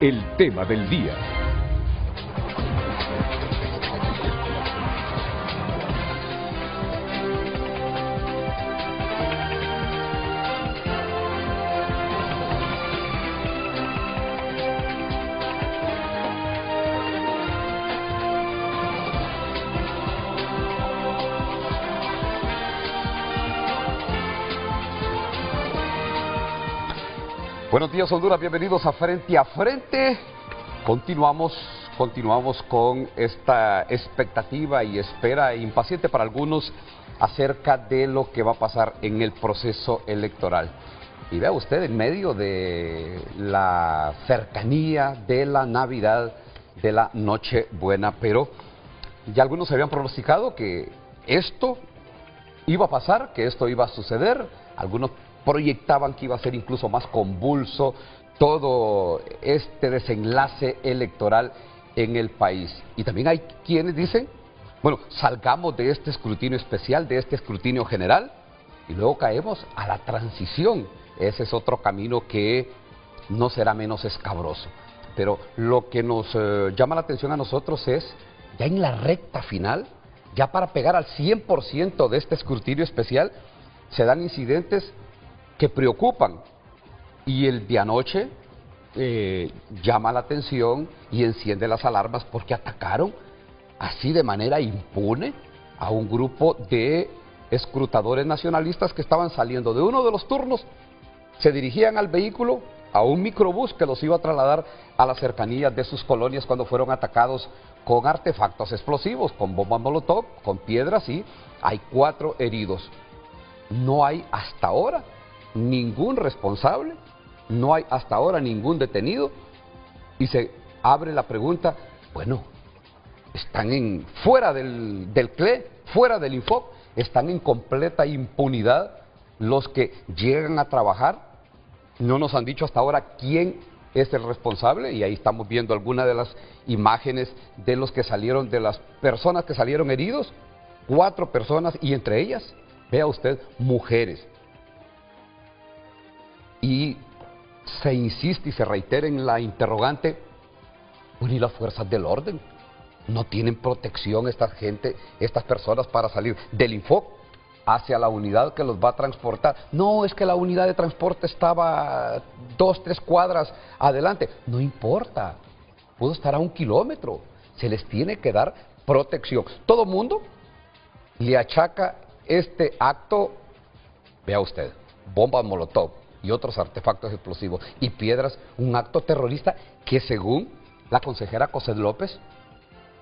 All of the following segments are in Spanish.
El tema del día. Buenos días, Honduras, bienvenidos a Frente a Frente. Continuamos con esta expectativa y espera impaciente para algunos acerca de lo que va a pasar en el proceso electoral. Y vea usted, en medio de la cercanía de la Navidad, de la Nochebuena, pero ya algunos habían pronosticado que esto iba a pasar, que esto iba a suceder. Algunos proyectaban que iba a ser incluso más convulso todo este desenlace electoral en el país. Y también hay quienes dicen, bueno, salgamos de este escrutinio especial, de este escrutinio general, y luego caemos a la transición. Ese es otro camino que no será menos escabroso. Pero lo que nos llama la atención a nosotros es, ya en la recta final, ya para pegar al 100% de este escrutinio especial, se dan incidentes que preocupan, y el de anoche llama la atención y enciende las alarmas porque atacaron así de manera impune a un grupo de escrutadores nacionalistas que estaban saliendo de uno de los turnos, se dirigían al vehículo, a un microbús que los iba a trasladar a las cercanías de sus colonias cuando fueron atacados con artefactos explosivos, con bombas molotov, con piedras, y hay 4 heridos. No hay hasta ahora ningún responsable, no hay hasta ahora ningún detenido, y se abre la pregunta, bueno, están fuera del CLE, fuera del INFOC, están en completa impunidad los que llegan a trabajar. No nos han dicho hasta ahora quién es el responsable, y ahí estamos viendo algunas de las imágenes de los que salieron, de las personas que salieron heridos, 4 personas, y entre ellas, vea usted, mujeres. Y se insiste y se reitera en la interrogante, bueno, ¿y las fuerzas del orden? ¿No tienen protección esta gente, estas personas, para salir del INFOC hacia la unidad que los va a transportar? No, es que la unidad de transporte estaba 2, 3 cuadras adelante. No importa, pudo estar a 1 kilómetro. Se les tiene que dar protección. Todo mundo le achaca este acto, vea usted, bombas molotov y otros artefactos explosivos y piedras, un acto terrorista que, según la consejera Cosette López,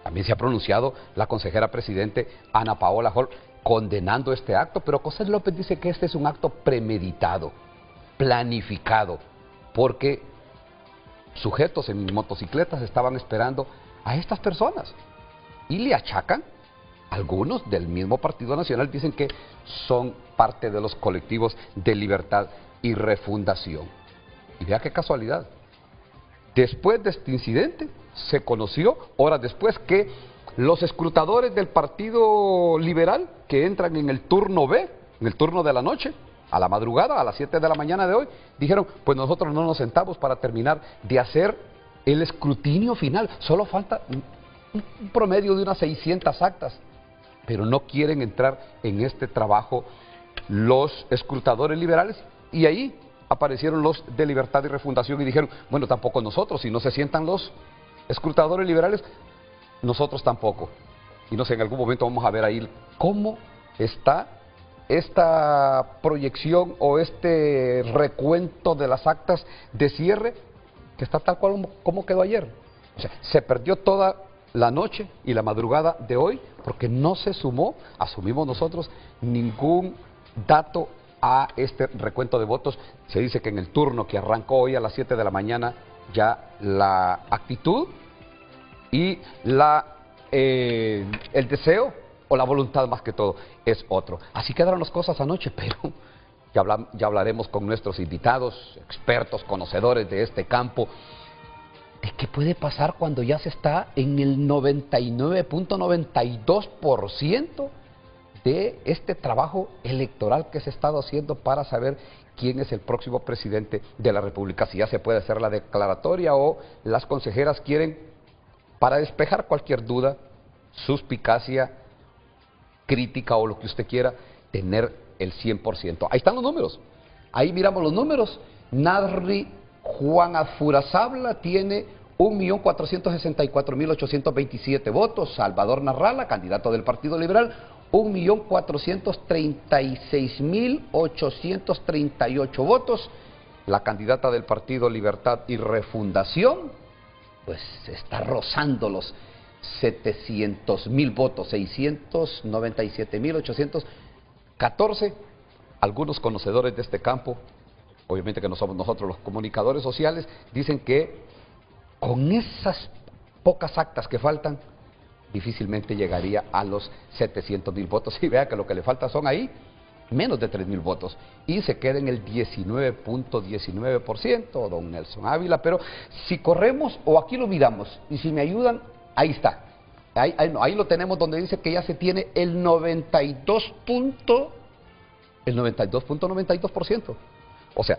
también se ha pronunciado la consejera presidente Ana Paola Hall condenando este acto, pero Cosette López dice que este es un acto premeditado, planificado, porque sujetos en motocicletas estaban esperando a estas personas y le achacan. Algunos del mismo Partido Nacional dicen que son parte de los colectivos de Libertad y Refundación. Y vea qué casualidad. Después de este incidente, se conoció, horas después, que los escrutadores del Partido Liberal, que entran en el turno B, en el turno de la noche, a la madrugada, a las 7 de la mañana de hoy, dijeron, pues nosotros no nos sentamos para terminar de hacer el escrutinio final. Solo falta un promedio de unas 600 actas. Pero no quieren entrar en este trabajo los escrutadores liberales, y ahí aparecieron los de Libertad y Refundación y dijeron, bueno, tampoco nosotros, si no se sientan los escrutadores liberales, nosotros tampoco. Y no sé, en algún momento vamos a ver ahí cómo está esta proyección o este recuento de las actas de cierre, que está tal cual como quedó ayer. O sea, se perdió toda la noche y la madrugada de hoy porque no se sumó, asumimos nosotros, ningún dato a este recuento de votos. Se dice que en el turno que arrancó hoy a las 7 de la mañana ya la actitud y el deseo o la voluntad, más que todo, es otro. Así quedaron las cosas anoche, pero ya hablaremos con nuestros invitados, expertos, conocedores de este campo, de qué puede pasar cuando ya se está en el 99.92% de este trabajo electoral que se ha estado haciendo para saber quién es el próximo presidente de la República, si ya se puede hacer la declaratoria o las consejeras quieren, para despejar cualquier duda, suspicacia, crítica o lo que usted quiera, tener el 100%. Ahí están los números, ahí miramos los números. Narri Juan Afurazabla tiene 1.464.827 votos. Salvador Narrala, candidato del Partido Liberal, 1.436.838 votos. La candidata del Partido Libertad y Refundación, pues está rozando los 700.000 votos, 697.814. Algunos conocedores de este campo, obviamente que no somos nosotros los comunicadores sociales, dicen que con esas pocas actas que faltan, difícilmente llegaría a los 700.000 votos. Y vea que lo que le falta son ahí menos de 3.000 votos. Y se queda en el 19.19%, don Nelson Ávila. Pero si corremos, o aquí lo miramos, y si me ayudan, ahí está. Ahí lo tenemos donde dice que ya se tiene el 92.92%. O sea,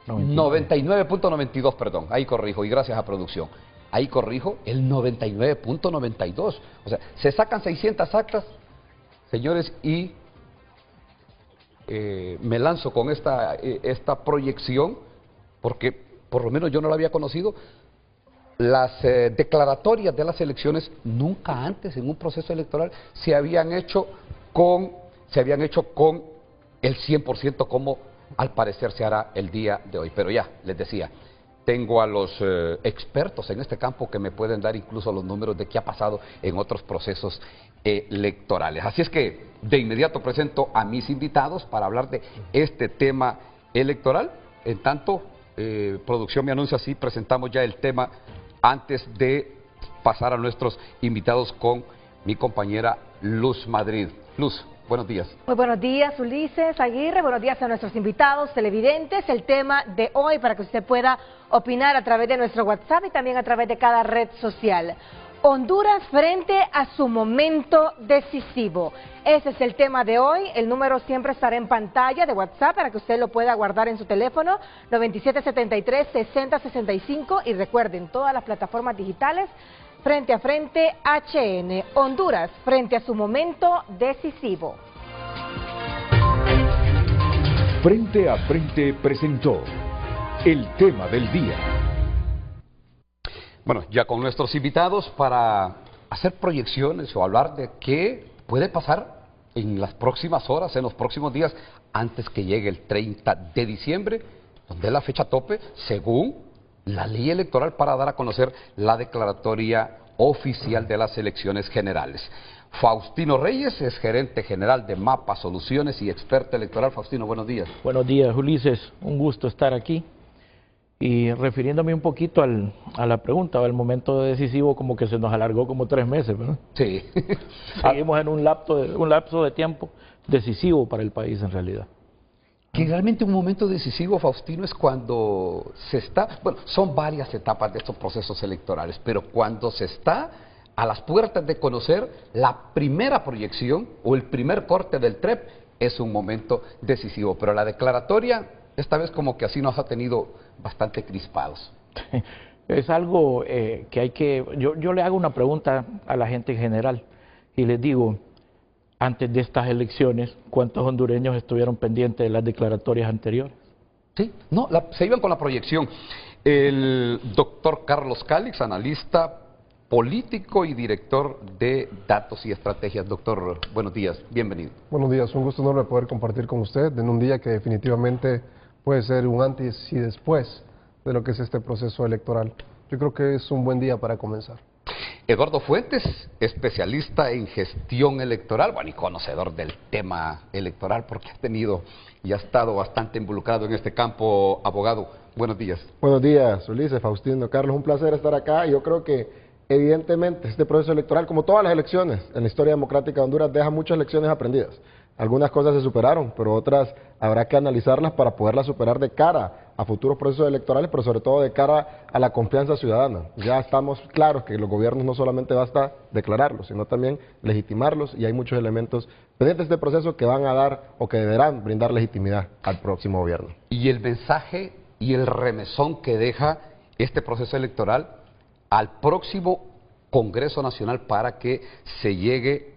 99.92, perdón, ahí corrijo, y gracias a producción. Ahí corrijo, el 99.92. O sea, se sacan 600 actas, señores, y me lanzo con esta proyección, porque por lo menos yo no la había conocido. Las declaratorias de las elecciones nunca antes en un proceso electoral se habían hecho con el 100% como al parecer se hará el día de hoy. Pero ya, les decía, tengo a los expertos en este campo que me pueden dar incluso los números de qué ha pasado en otros procesos electorales. Así es que de inmediato presento a mis invitados para hablar de este tema electoral. En tanto, producción me anuncia si presentamos ya el tema antes de pasar a nuestros invitados con mi compañera Luz Madrid. Luz, buenos días. Muy buenos días, Ulises Aguirre. Buenos días a nuestros invitados televidentes. El tema de hoy para que usted pueda opinar a través de nuestro WhatsApp y también a través de cada red social. Honduras frente a su momento decisivo. Ese es el tema de hoy. El número siempre estará en pantalla de WhatsApp para que usted lo pueda guardar en su teléfono, 9773-6065. Y recuerden, todas las plataformas digitales, Frente a Frente HN. Honduras frente a su momento decisivo. Frente a Frente presentó el tema del día. Bueno, ya con nuestros invitados para hacer proyecciones o hablar de qué puede pasar en las próximas horas, en los próximos días, antes que llegue el 30 de diciembre, donde es la fecha tope, según la ley electoral, para dar a conocer la declaratoria oficial de las elecciones generales. Faustino Reyes es gerente general de Mapa Soluciones y experto electoral. Faustino, buenos días. Buenos días, Ulises. Un gusto estar aquí. Y refiriéndome un poquito a la pregunta, al momento decisivo, como que se nos alargó como 3 meses, ¿verdad? Sí. Seguimos en un lapso de tiempo decisivo para el país en realidad. Que realmente un momento decisivo, Faustino, es cuando se está, bueno, son varias etapas de estos procesos electorales, pero cuando se está a las puertas de conocer la primera proyección o el primer corte del TREP, es un momento decisivo. Pero la declaratoria, esta vez como que así nos ha tenido bastante crispados. Es algo que hay que... Yo le hago una pregunta a la gente en general y les digo, antes de estas elecciones, ¿cuántos hondureños estuvieron pendientes de las declaratorias anteriores? Sí, no, se iban con la proyección. El doctor Carlos Cálix, analista político y director de Datos y Estrategias. Doctor, buenos días, bienvenido. Buenos días, un gusto enorme poder compartir con usted en un día que definitivamente puede ser un antes y después de lo que es este proceso electoral. Yo creo que es un buen día para comenzar. Eduardo Fuentes, especialista en gestión electoral, bueno, y conocedor del tema electoral, porque ha tenido y ha estado bastante involucrado en este campo. Abogado, buenos días. Buenos días, Ulises, Faustino, Carlos, un placer estar acá. Yo creo que evidentemente este proceso electoral, como todas las elecciones en la historia democrática de Honduras, deja muchas lecciones aprendidas. Algunas cosas se superaron, pero otras habrá que analizarlas para poderlas superar de cara a futuros procesos electorales, pero sobre todo de cara a la confianza ciudadana. Ya estamos claros que los gobiernos no solamente basta declararlos, sino también legitimarlos, y hay muchos elementos pendientes de este proceso que van a dar o que deberán brindar legitimidad al próximo gobierno. Y el mensaje y el remesón que deja este proceso electoral al próximo Congreso Nacional para que se llegue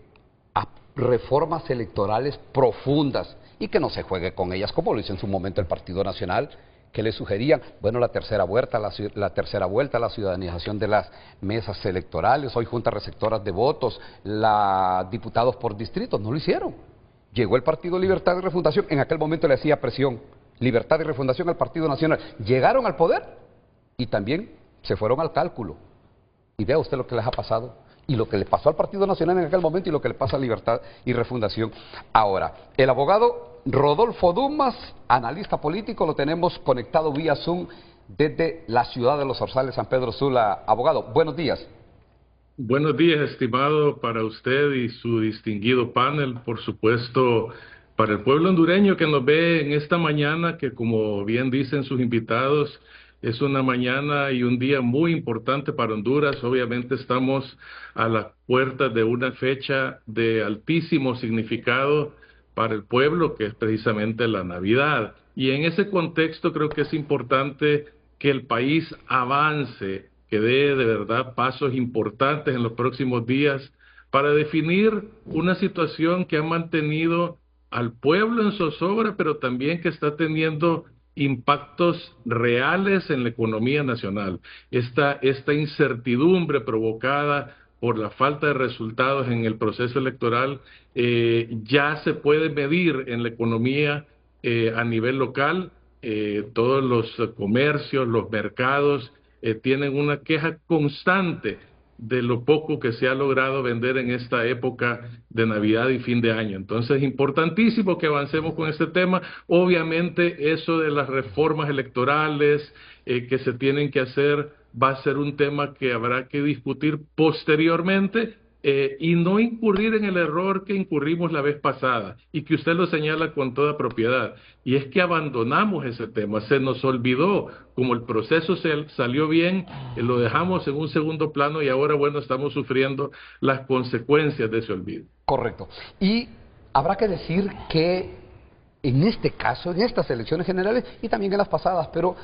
a reformas electorales profundas y que no se juegue con ellas, como lo hizo en su momento el Partido Nacional, que le sugerían, bueno, la tercera vuelta, la ciudadanización de las mesas electorales, hoy juntas receptoras de votos, diputados por distritos, no lo hicieron. Llegó el Partido Libertad y Refundación, en aquel momento le hacía presión Libertad y Refundación al Partido Nacional, llegaron al poder y también se fueron al cálculo. Y vea usted lo que les ha pasado, y lo que le pasó al Partido Nacional en aquel momento y lo que le pasa a Libertad y Refundación ahora. El abogado Rodolfo Dumas, analista político, lo tenemos conectado vía Zoom desde la ciudad de Los Zorzales, San Pedro Sula. Abogado, buenos días. Buenos días, estimado, para usted y su distinguido panel, por supuesto, para el pueblo hondureño que nos ve en esta mañana, que como bien dicen sus invitados, es una mañana y un día muy importante para Honduras. Obviamente estamos a las puertas de una fecha de altísimo significado para el pueblo, que es precisamente la Navidad. Y en ese contexto creo que es importante que el país avance, que dé de verdad pasos importantes en los próximos días para definir una situación que ha mantenido al pueblo en zozobra, pero también que está teniendo impactos reales en la economía nacional. Esta incertidumbre provocada por la falta de resultados en el proceso electoral ya se puede medir en la economía a nivel local. Todos los comercios, los mercados tienen una queja constante de lo poco que se ha logrado vender en esta época de Navidad y fin de año. Entonces es importantísimo que avancemos con este tema. Obviamente eso de las reformas electorales que se tienen que hacer va a ser un tema que habrá que discutir posteriormente y no incurrir en el error que incurrimos la vez pasada y que usted lo señala con toda propiedad, y es que abandonamos ese tema, se nos olvidó, como el proceso salió bien, lo dejamos en un segundo plano y ahora, bueno, estamos sufriendo las consecuencias de ese olvido. Correcto. Y habrá que decir que en este caso, en estas elecciones generales y también en las pasadas, pero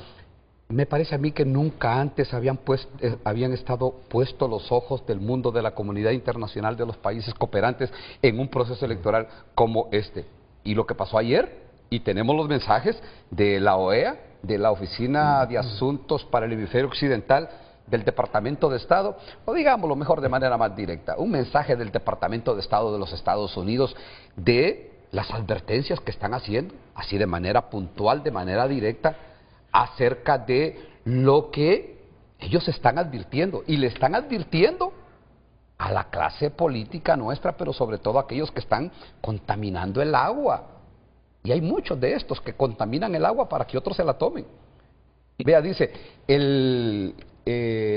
me parece a mí que nunca antes habían estado puestos los ojos del mundo, de la comunidad internacional, de los países cooperantes en un proceso electoral como este. Y lo que pasó ayer, y tenemos los mensajes de la OEA, de la Oficina de Asuntos para el Hemisferio Occidental del Departamento de Estado, o digámoslo mejor de manera más directa, un mensaje del Departamento de Estado de los Estados Unidos de las advertencias que están haciendo, así de manera puntual, de manera directa, acerca de lo que ellos están advirtiendo, y le están advirtiendo a la clase política nuestra, pero sobre todo a aquellos que están contaminando el agua. Y hay muchos de estos que contaminan el agua para que otros se la tomen. Vea, dice,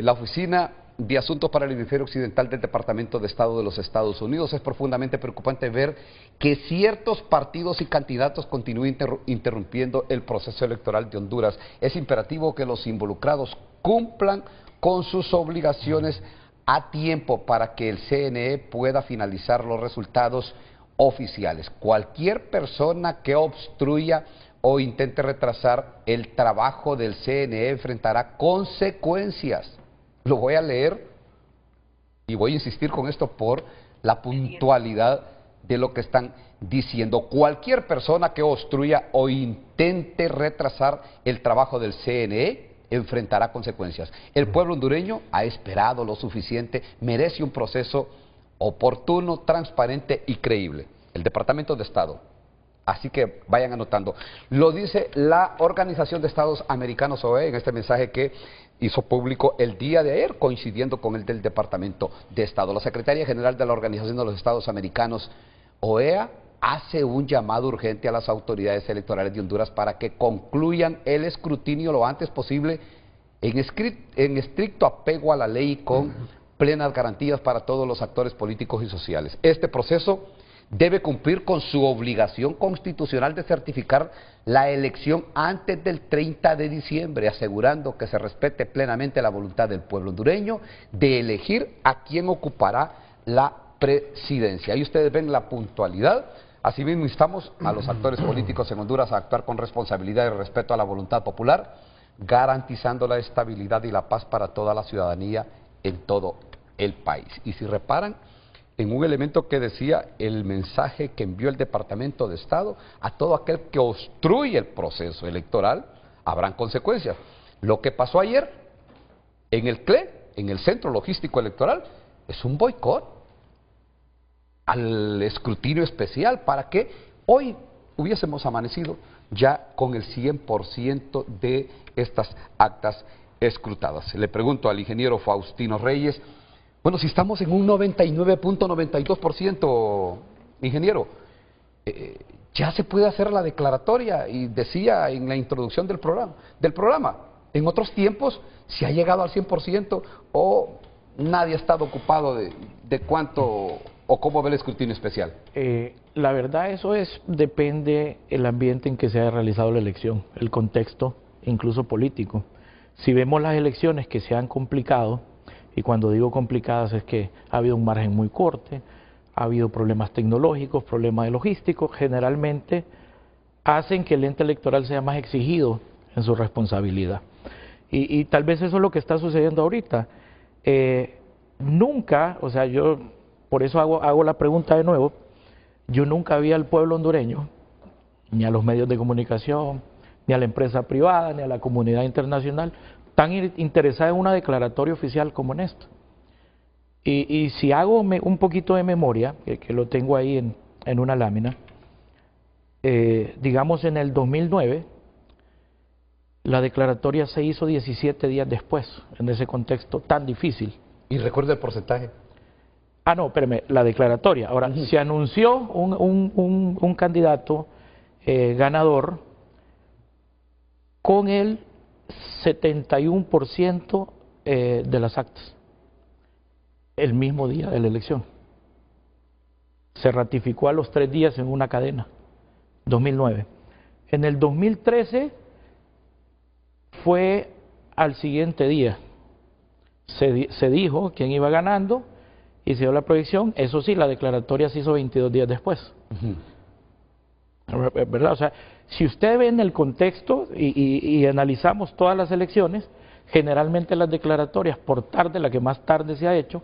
la Oficina de Asuntos para el Hemisferio Occidental del Departamento de Estado de los Estados Unidos: es profundamente preocupante ver que ciertos partidos y candidatos continúen interrumpiendo el proceso electoral de Honduras. Es imperativo que los involucrados cumplan con sus obligaciones a tiempo para que el CNE pueda finalizar los resultados oficiales. Cualquier persona que obstruya o intente retrasar el trabajo del CNE enfrentará consecuencias. Lo voy a leer y voy a insistir con esto por la puntualidad de lo que están diciendo. Cualquier persona que obstruya o intente retrasar el trabajo del CNE enfrentará consecuencias. El pueblo hondureño ha esperado lo suficiente, merece un proceso oportuno, transparente y creíble. El Departamento de Estado. Así que vayan anotando. Lo dice la Organización de Estados Americanos, OEA, en este mensaje que hizo público el día de ayer, coincidiendo con el del Departamento de Estado. La Secretaria General de la Organización de los Estados Americanos, OEA, hace un llamado urgente a las autoridades electorales de Honduras para que concluyan el escrutinio lo antes posible en estricto apego a la ley y con plenas garantías para todos los actores políticos y sociales. Este proceso debe cumplir con su obligación constitucional de certificar la elección antes del 30 de diciembre, asegurando que se respete plenamente la voluntad del pueblo hondureño de elegir a quien ocupará la presidencia. Ahí ustedes ven la puntualidad. Asimismo, instamos a los actores políticos en Honduras a actuar con responsabilidad y respeto a la voluntad popular, garantizando la estabilidad y la paz para toda la ciudadanía en todo el país. Y si reparan en un elemento que decía el mensaje que envió el Departamento de Estado, a todo aquel que obstruye el proceso electoral, habrán consecuencias. Lo que pasó ayer en el CLE, en el Centro Logístico Electoral, es un boicot al escrutinio especial para que hoy hubiésemos amanecido ya con el 100% de estas actas escrutadas. Le pregunto al ingeniero Faustino Reyes, bueno, si estamos en un 99.92%, ingeniero, ya se puede hacer la declaratoria, y decía en la introducción del programa, en otros tiempos se ha llegado al 100% o nadie ha estado ocupado de cuánto o cómo ve el escrutinio especial. La verdad, depende el ambiente en que se haya realizado la elección, el contexto, incluso político. Si vemos las elecciones que se han complicado, y cuando digo complicadas es que ha habido un margen muy corto, ha habido problemas tecnológicos, problemas logísticos, generalmente hacen que el ente electoral sea más exigido en su responsabilidad. Y tal vez eso es lo que está sucediendo ahorita. Nunca, o sea, yo por eso hago la pregunta de nuevo, yo nunca vi al pueblo hondureño, ni a los medios de comunicación, ni a la empresa privada, ni a la comunidad internacional, tan interesada en una declaratoria oficial como en esto. Y si hago un poquito de memoria, que lo tengo ahí en una lámina, digamos en el 2009, la declaratoria se hizo 17 días después, en ese contexto tan difícil. ¿Y recuerda el porcentaje? Ah, no, espérame, la declaratoria. Ahora, se anunció un candidato ganador con el 71% de las actas, el mismo día de la elección. Se ratificó a los 3 días en una cadena, 2009. En el 2013 fue al siguiente día. Se dijo quién iba ganando y se dio la proyección. Eso sí, la declaratoria se hizo 22 días después. ¿Verdad? O sea, si usted ve en el contexto y analizamos todas las elecciones, generalmente las declaratorias por tarde, la que más tarde se ha hecho,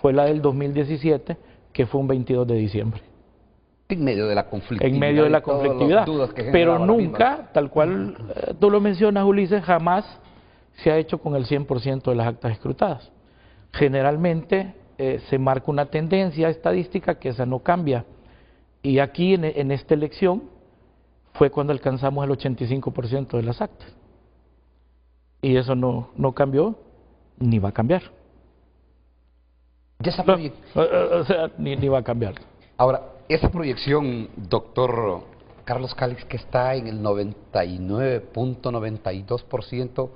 fue la del 2017, que fue un 22 de diciembre. En medio de la conflictividad. En medio de la conflictividad. Pero nunca, tal cual tú lo mencionas, Ulises, jamás se ha hecho con el 100% de las actas escrutadas. Generalmente se marca una tendencia estadística que esa no cambia. Y aquí en esta elección fue cuando alcanzamos el 85% de las actas. Y eso no cambió, ni va a cambiar. Ya esa o sea, ni va a cambiar. Ahora, esa proyección, doctor Carlos Calix, que está en el 99.92%,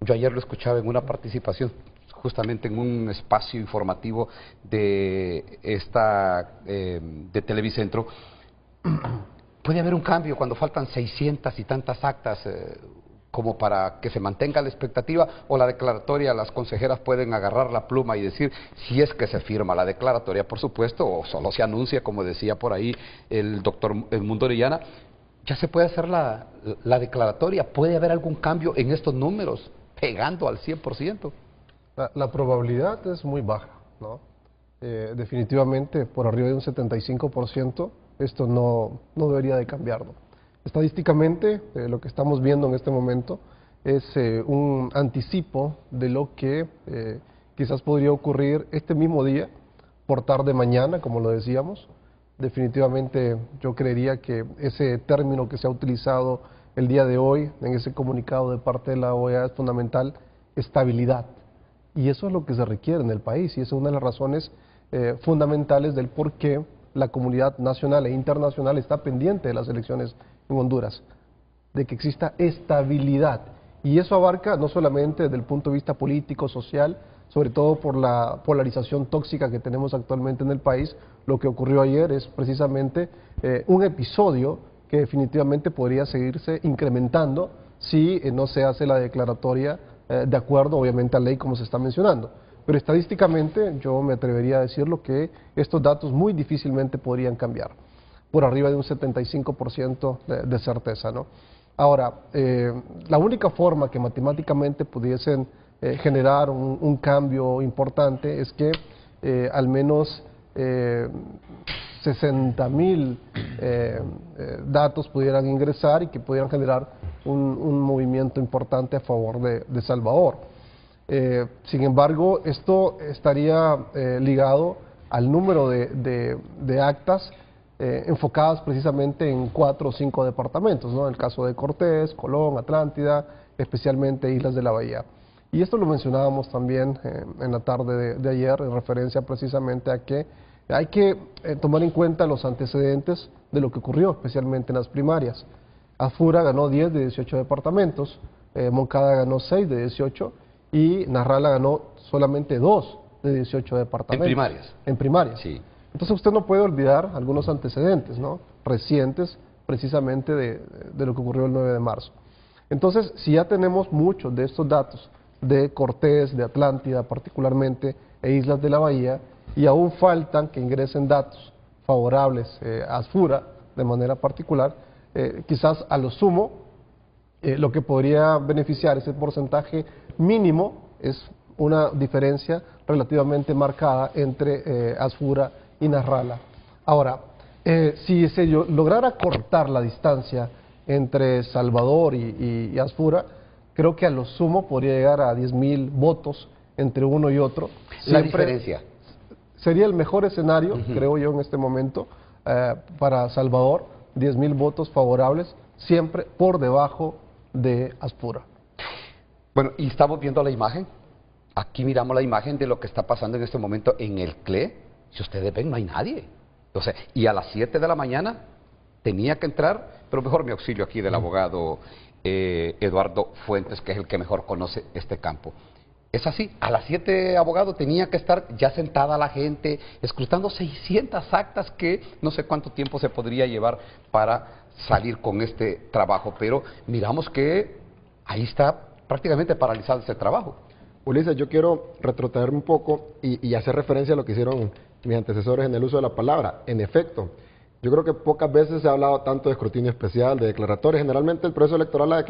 yo ayer lo escuchaba en una participación justamente en un espacio informativo de Televicentro. ¿Puede haber un cambio cuando faltan 600 y tantas actas como para que se mantenga la expectativa, o la declaratoria, las consejeras pueden agarrar la pluma y decir si es que se firma la declaratoria, por supuesto, o solo se anuncia, como decía por ahí el doctor Edmundo Orellana? ¿Ya se puede hacer la declaratoria? ¿Puede haber algún cambio en estos números pegando al 100%? La probabilidad es muy baja, ¿no? Definitivamente por arriba de un 75% esto no debería de cambiar, ¿no? Estadísticamente lo que estamos viendo en este momento es un anticipo de lo que quizás podría ocurrir este mismo día, por tarde mañana, como lo decíamos. Definitivamente yo creería que ese término que se ha utilizado el día de hoy en ese comunicado de parte de la OEA es fundamental: estabilidad. Y eso es lo que se requiere en el país, y esa es una de las razones fundamentales del por qué la comunidad nacional e internacional está pendiente de las elecciones en Honduras, de que exista estabilidad. Y eso abarca no solamente desde el punto de vista político, social, sobre todo por la polarización tóxica que tenemos actualmente en el país. Lo que ocurrió ayer es precisamente un episodio que definitivamente podría seguirse incrementando si no se hace la declaratoria de acuerdo, obviamente, a ley como se está mencionando. Pero estadísticamente yo me atrevería a decirlo que estos datos muy difícilmente podrían cambiar, por arriba de un 75% de certeza, ¿no? Ahora, la única forma que matemáticamente pudiesen generar un cambio importante es que al menos 60.000 datos pudieran ingresar y que pudieran generar un movimiento importante a favor de Salvador. Sin embargo, esto estaría ligado al número de actas enfocadas precisamente en 4 o 5 departamentos, ¿no? En el caso de Cortés, Colón, Atlántida, especialmente Islas de la Bahía. Y esto lo mencionábamos también en la tarde de ayer, en referencia precisamente a que hay que tomar en cuenta los antecedentes de lo que ocurrió, especialmente en las primarias. Asfura ganó 10 de 18 departamentos, Moncada ganó 6 de 18 y Narrala ganó solamente 2 de 18 departamentos. ¿En primarias? En primarias. Sí. Entonces usted no puede olvidar algunos antecedentes, ¿no?, recientes precisamente de lo que ocurrió el 9 de marzo. Entonces, si ya tenemos muchos de estos datos de Cortés, de Atlántida particularmente, e Islas de la Bahía, y aún faltan que ingresen datos favorables a Asfura de manera particular, quizás a lo sumo lo que podría beneficiar ese porcentaje mínimo es una diferencia relativamente marcada entre Asfura y Narrala. Ahora, si se lograra cortar la distancia entre Salvador y Asfura, creo que a lo sumo podría llegar a 10.000 votos entre uno y otro. La diferencia. Sería el mejor escenario, creo yo, en este momento, para Salvador, 10.000 votos favorables, siempre por debajo de Asfura. Bueno, y estamos viendo la imagen. Aquí miramos la imagen de lo que está pasando en este momento en el CLE. Si ustedes ven, no hay nadie. O sea, y a las 7 de la mañana tenía que entrar, pero mejor me auxilio aquí del abogado Eduardo Fuentes, que es el que mejor conoce este campo. Es así, a las 7, abogado, tenía que estar ya sentada la gente, escrutando 600 actas que no sé cuánto tiempo se podría llevar para salir con este trabajo, pero miramos que ahí está prácticamente paralizado ese trabajo. Ulises, yo quiero retrotraerme un poco y hacer referencia a lo que hicieron mis antecesores en el uso de la palabra. En efecto, yo creo que pocas veces se ha hablado tanto de escrutinio especial, de declaratoria. Generalmente el proceso electoral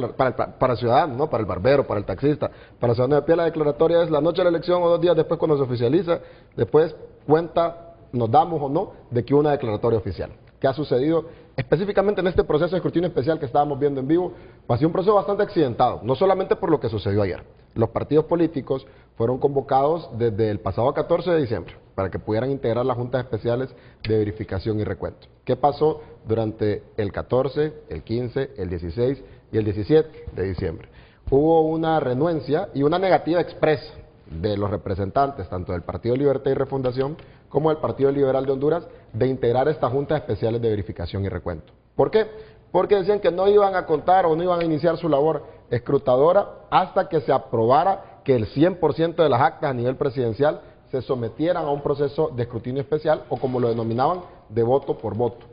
para ciudadanos, ¿no?, para el barbero, para el taxista, para el ciudadano de pie, la declaratoria es la noche de la elección o 2 días después cuando se oficializa. Después cuenta, nos damos o no, de que hubo una declaratoria oficial. ¿Qué ha sucedido? Específicamente en este proceso de escrutinio especial que estábamos viendo en vivo, ha sido un proceso bastante accidentado, no solamente por lo que sucedió ayer. Los partidos políticos fueron convocados desde el pasado 14 de diciembre para que pudieran integrar las juntas especiales de verificación y recuento. ¿Qué pasó durante el 14, el 15, el 16 y el 17 de diciembre? Hubo una renuencia y una negativa expresa de los representantes, tanto del Partido Libertad y Refundación como del Partido Liberal de Honduras, de integrar estas juntas especiales de verificación y recuento. ¿Por qué? Porque decían que no iban a contar o no iban a iniciar su labor escrutadora hasta que se aprobara que el 100% de las actas a nivel presidencial se sometieran a un proceso de escrutinio especial o, como lo denominaban, de voto por voto.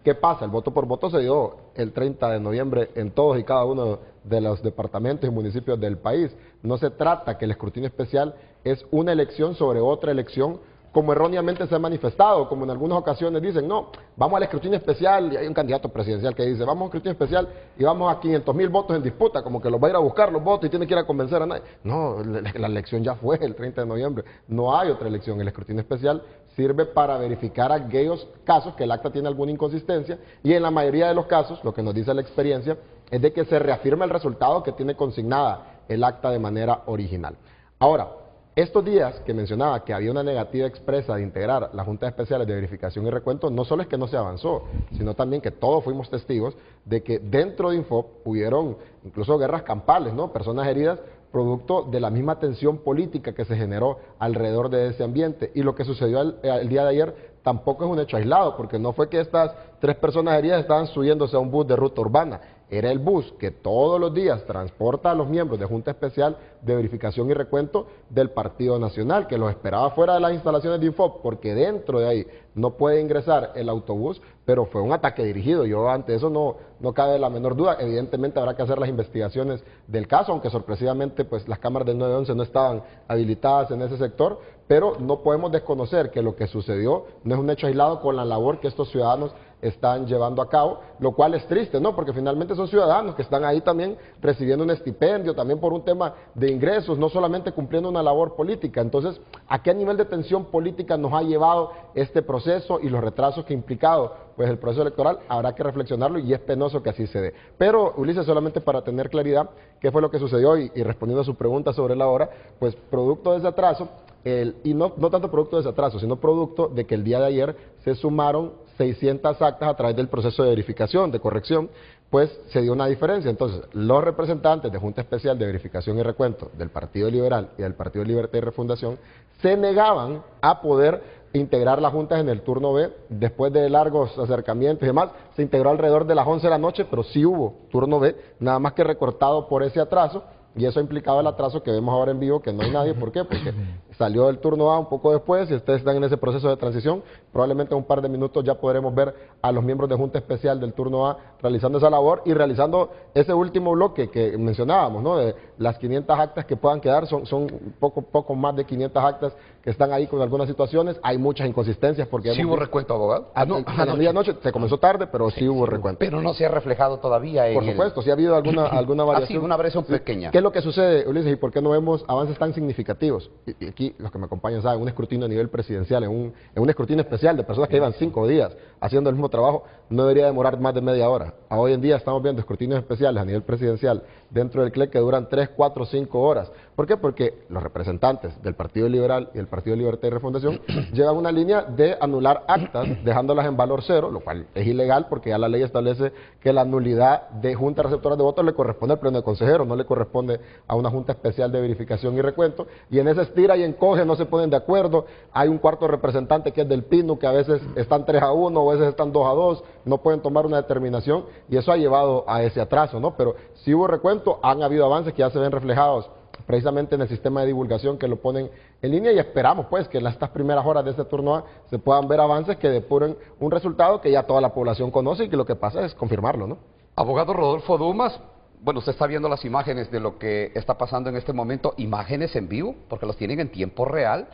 ¿Qué pasa? El voto por voto se dio el 30 de noviembre en todos y cada uno de los departamentos y municipios del país. No se trata que el escrutinio especial es una elección sobre otra elección, como erróneamente se ha manifestado, como en algunas ocasiones dicen, no, vamos al escrutinio especial, y hay un candidato presidencial que dice, vamos al escrutinio especial y vamos a 500.000 votos en disputa, como que los va a ir a buscar los votos y tiene que ir a convencer a nadie. No, la elección ya fue el 30 de noviembre, no hay otra elección. El escrutinio especial sirve para verificar aquellos casos que el acta tiene alguna inconsistencia, y en la mayoría de los casos, lo que nos dice la experiencia, es de que se reafirma el resultado que tiene consignada el acta de manera original. Ahora, estos días que mencionaba que había una negativa expresa de integrar las juntas especiales de verificación y recuento, no solo es que no se avanzó, sino también que todos fuimos testigos de que dentro de Infop hubieron incluso guerras campales, ¿no?, personas heridas, producto de la misma tensión política que se generó alrededor de ese ambiente. Y lo que sucedió el día de ayer tampoco es un hecho aislado, porque no fue que estas 3 personas heridas estaban subiéndose a un bus de ruta urbana. era el bus que todos los días transporta a los miembros de Junta Especial de Verificación y Recuento del Partido Nacional, que los esperaba fuera de las instalaciones de Infop, porque dentro de ahí no puede ingresar el autobús, pero fue un ataque dirigido. Yo ante eso no cabe la menor duda. Evidentemente habrá que hacer las investigaciones del caso, aunque sorpresivamente pues las cámaras del 911 no estaban habilitadas en ese sector, pero no podemos desconocer que lo que sucedió no es un hecho aislado con la labor que estos ciudadanos están llevando a cabo, lo cual es triste, ¿no? Porque finalmente son ciudadanos que están ahí también recibiendo un estipendio, también por un tema de ingresos, no solamente cumpliendo una labor política. Entonces, ¿a qué nivel de tensión política nos ha llevado este proceso y los retrasos que ha implicado pues el proceso electoral? Habrá que reflexionarlo y es penoso que así se dé. Pero, Ulises, solamente para tener claridad, ¿qué fue lo que sucedió? Y respondiendo a su pregunta sobre la hora, pues producto de ese atraso, y no tanto producto de ese atraso, sino producto de que el día de ayer se sumaron 600 actas a través del proceso de verificación, de corrección, pues se dio una diferencia. Entonces, los representantes de Junta Especial de Verificación y Recuento del Partido Liberal y del Partido Libertad y Refundación se negaban a poder integrar las juntas en el turno B. Después de largos acercamientos y demás, se integró alrededor de las 11 de la noche, pero sí hubo turno B, nada más que recortado por ese atraso. Y eso ha implicado el atraso que vemos ahora en vivo, que no hay nadie. ¿Por qué? Porque salió el turno A un poco después y ustedes están en ese proceso de transición. Probablemente en un par de minutos ya podremos ver a los miembros de Junta Especial del turno A realizando esa labor y realizando ese último bloque que mencionábamos, ¿no? De las 500 actas que puedan quedar, son poco más de 500 actas que están ahí con algunas situaciones. Hay muchas inconsistencias porque... ¿Sí hubo recuento, abogado? A la medianoche se comenzó tarde, pero sí hubo recuento. Pero no se ha reflejado todavía en Por supuesto, sí ha habido alguna variación. Sí, una variación pequeña. ¿Qué es lo que sucede, Ulises, y por qué no vemos avances tan significativos? Y aquí los que me acompañan saben, un escrutinio a nivel presidencial, en un escrutinio especial de personas que llevan 5 días haciendo el mismo trabajo, no debería demorar más de media hora. Hoy en día estamos viendo escrutinios especiales a nivel presidencial dentro del CLEC que duran 3, 4, 5 horas. ¿Por qué? Porque los representantes del Partido Liberal y del Partido Libertad y Refundación llevan una línea de anular actas, dejándolas en valor cero, lo cual es ilegal porque ya la ley establece que la nulidad de juntas receptoras de votos le corresponde al pleno de consejeros, no le corresponde a una junta especial de verificación y recuento, y en ese estira y encoge no se ponen de acuerdo. Hay un cuarto representante que es del PINU, que a veces están 3-1, o a veces están 2-2, no pueden tomar una determinación, y eso ha llevado a ese atraso, ¿no? Pero si hubo recuento, han habido avances que ya se ven reflejados precisamente en el sistema de divulgación que lo ponen en línea, y esperamos pues que en estas primeras horas de este turno A se puedan ver avances que depuren un resultado que ya toda la población conoce y que lo que pasa es confirmarlo, ¿no? Abogado Rodolfo Dumas, bueno, usted está viendo las imágenes de lo que está pasando en este momento, imágenes en vivo, porque los tienen en tiempo real,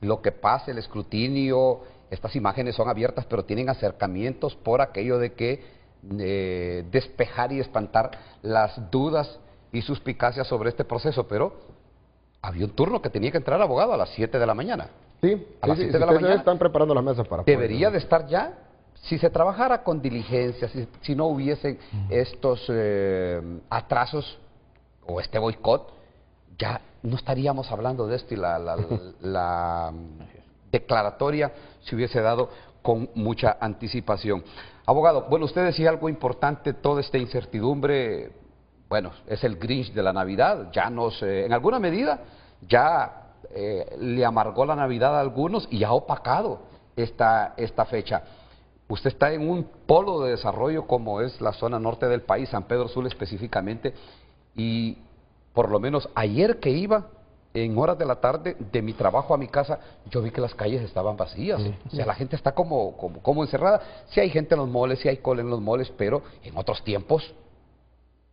lo que pasa, el escrutinio, estas imágenes son abiertas, pero tienen acercamientos por aquello de que despejar y espantar las dudas y suspicacias sobre este proceso, pero había un turno que tenía que entrar, abogado, a las 7 de la mañana. Sí, a las 7 de la mañana. Están preparando las mesas para... Debería de estar ya. Si se trabajara con diligencia, si no hubiesen estos atrasos o este boicot, ya no estaríamos hablando de esto, y la declaratoria se hubiese dado con mucha anticipación. Abogado, bueno, usted decía algo importante, toda esta incertidumbre, bueno, es el Grinch de la Navidad, ya en alguna medida, ya le amargó la Navidad a algunos y ha opacado esta fecha. Usted está en un polo de desarrollo como es la zona norte del país, San Pedro Sula específicamente, y por lo menos ayer que iba, en horas de la tarde, de mi trabajo a mi casa, yo vi que las calles estaban vacías. O sea, la gente está como encerrada. Sí hay gente en los moles, sí hay cola en los moles, pero en otros tiempos,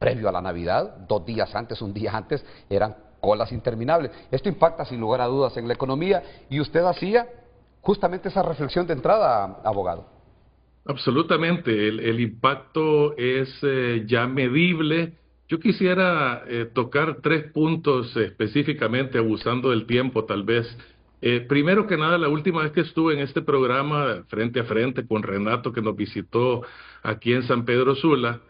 previo a la Navidad, 2 días antes, un día antes, eran colas interminables. Esto impacta sin lugar a dudas en la economía, y usted hacía justamente esa reflexión de entrada, abogado. Absolutamente, el impacto es ya medible. Yo quisiera tocar 3 puntos específicamente, abusando del tiempo tal vez. Primero que nada, la última vez que estuve en este programa, frente a frente con Renato, que nos visitó aquí en San Pedro Sula,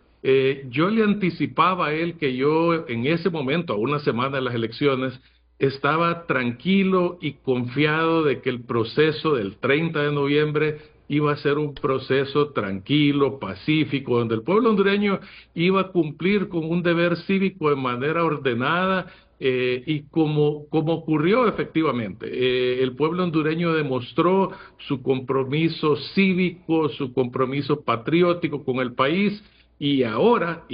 yo le anticipaba a él que yo en ese momento, a una semana de las elecciones, estaba tranquilo y confiado de que el proceso del 30 de noviembre iba a ser un proceso tranquilo, pacífico, donde el pueblo hondureño iba a cumplir con un deber cívico de manera ordenada, y como ocurrió efectivamente. El pueblo hondureño demostró su compromiso cívico, su compromiso patriótico con el país, Y ahora,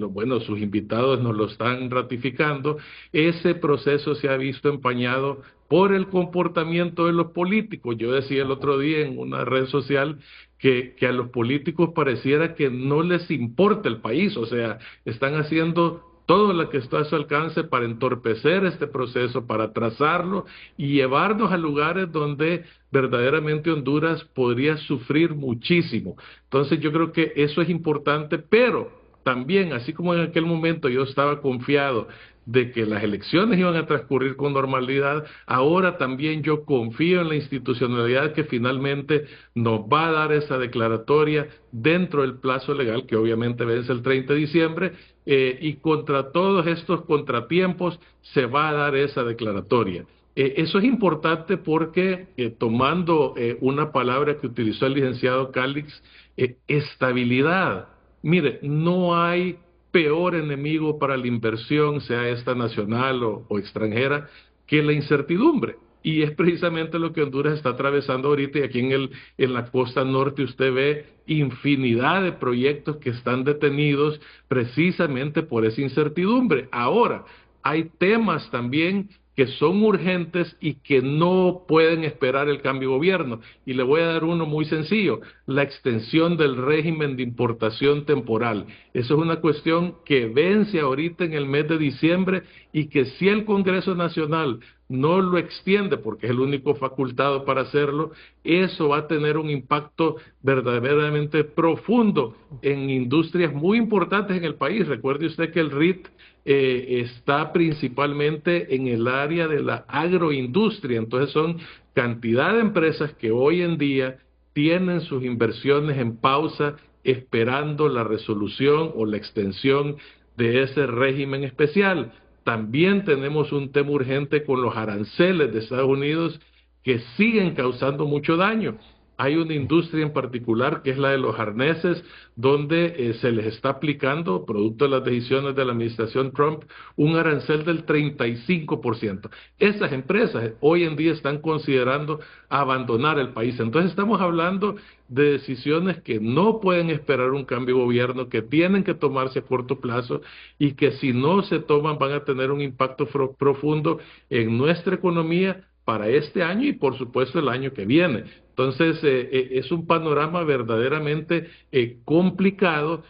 bueno, sus invitados nos lo están ratificando, ese proceso se ha visto empañado por el comportamiento de los políticos. Yo decía el otro día en una red social que a los políticos pareciera que no les importa el país, o sea, están haciendo todo lo que está a su alcance para entorpecer este proceso, para atrasarlo y llevarnos a lugares donde verdaderamente Honduras podría sufrir muchísimo. Entonces yo creo que eso es importante, pero también, así como en aquel momento yo estaba confiado de que las elecciones iban a transcurrir con normalidad, ahora también yo confío en la institucionalidad que finalmente nos va a dar esa declaratoria dentro del plazo legal, que obviamente vence el 30 de diciembre, y contra todos estos contratiempos se va a dar esa declaratoria. Eso es importante porque, tomando una palabra que utilizó el licenciado Calix, estabilidad. Mire, no hay peor enemigo para la inversión, sea esta nacional o extranjera, que la incertidumbre. Y es precisamente lo que Honduras está atravesando ahorita, y aquí en la costa norte usted ve infinidad de proyectos que están detenidos precisamente por esa incertidumbre. Ahora, hay temas también que son urgentes y que no pueden esperar el cambio de gobierno. Y le voy a dar uno muy sencillo, la extensión del régimen de importación temporal. Eso es una cuestión que vence ahorita en el mes de diciembre y que si el Congreso Nacional no lo extiende, porque es el único facultado para hacerlo, eso va a tener un impacto verdaderamente profundo en industrias muy importantes en el país. Recuerde usted que el RIT está principalmente en el área de la agroindustria, entonces son cantidad de empresas que hoy en día tienen sus inversiones en pausa esperando la resolución o la extensión de ese régimen especial. También tenemos un tema urgente con los aranceles de Estados Unidos que siguen causando mucho daño. Hay una industria en particular que es la de los arneses, donde se les está aplicando, producto de las decisiones de la administración Trump, un arancel del 35%. Esas empresas hoy en día están considerando abandonar el país. Entonces estamos hablando de decisiones que no pueden esperar un cambio de gobierno, que tienen que tomarse a corto plazo y que si no se toman van a tener un impacto profundo en nuestra economía para este año y por supuesto el año que viene. Entonces, es un panorama verdaderamente complicado.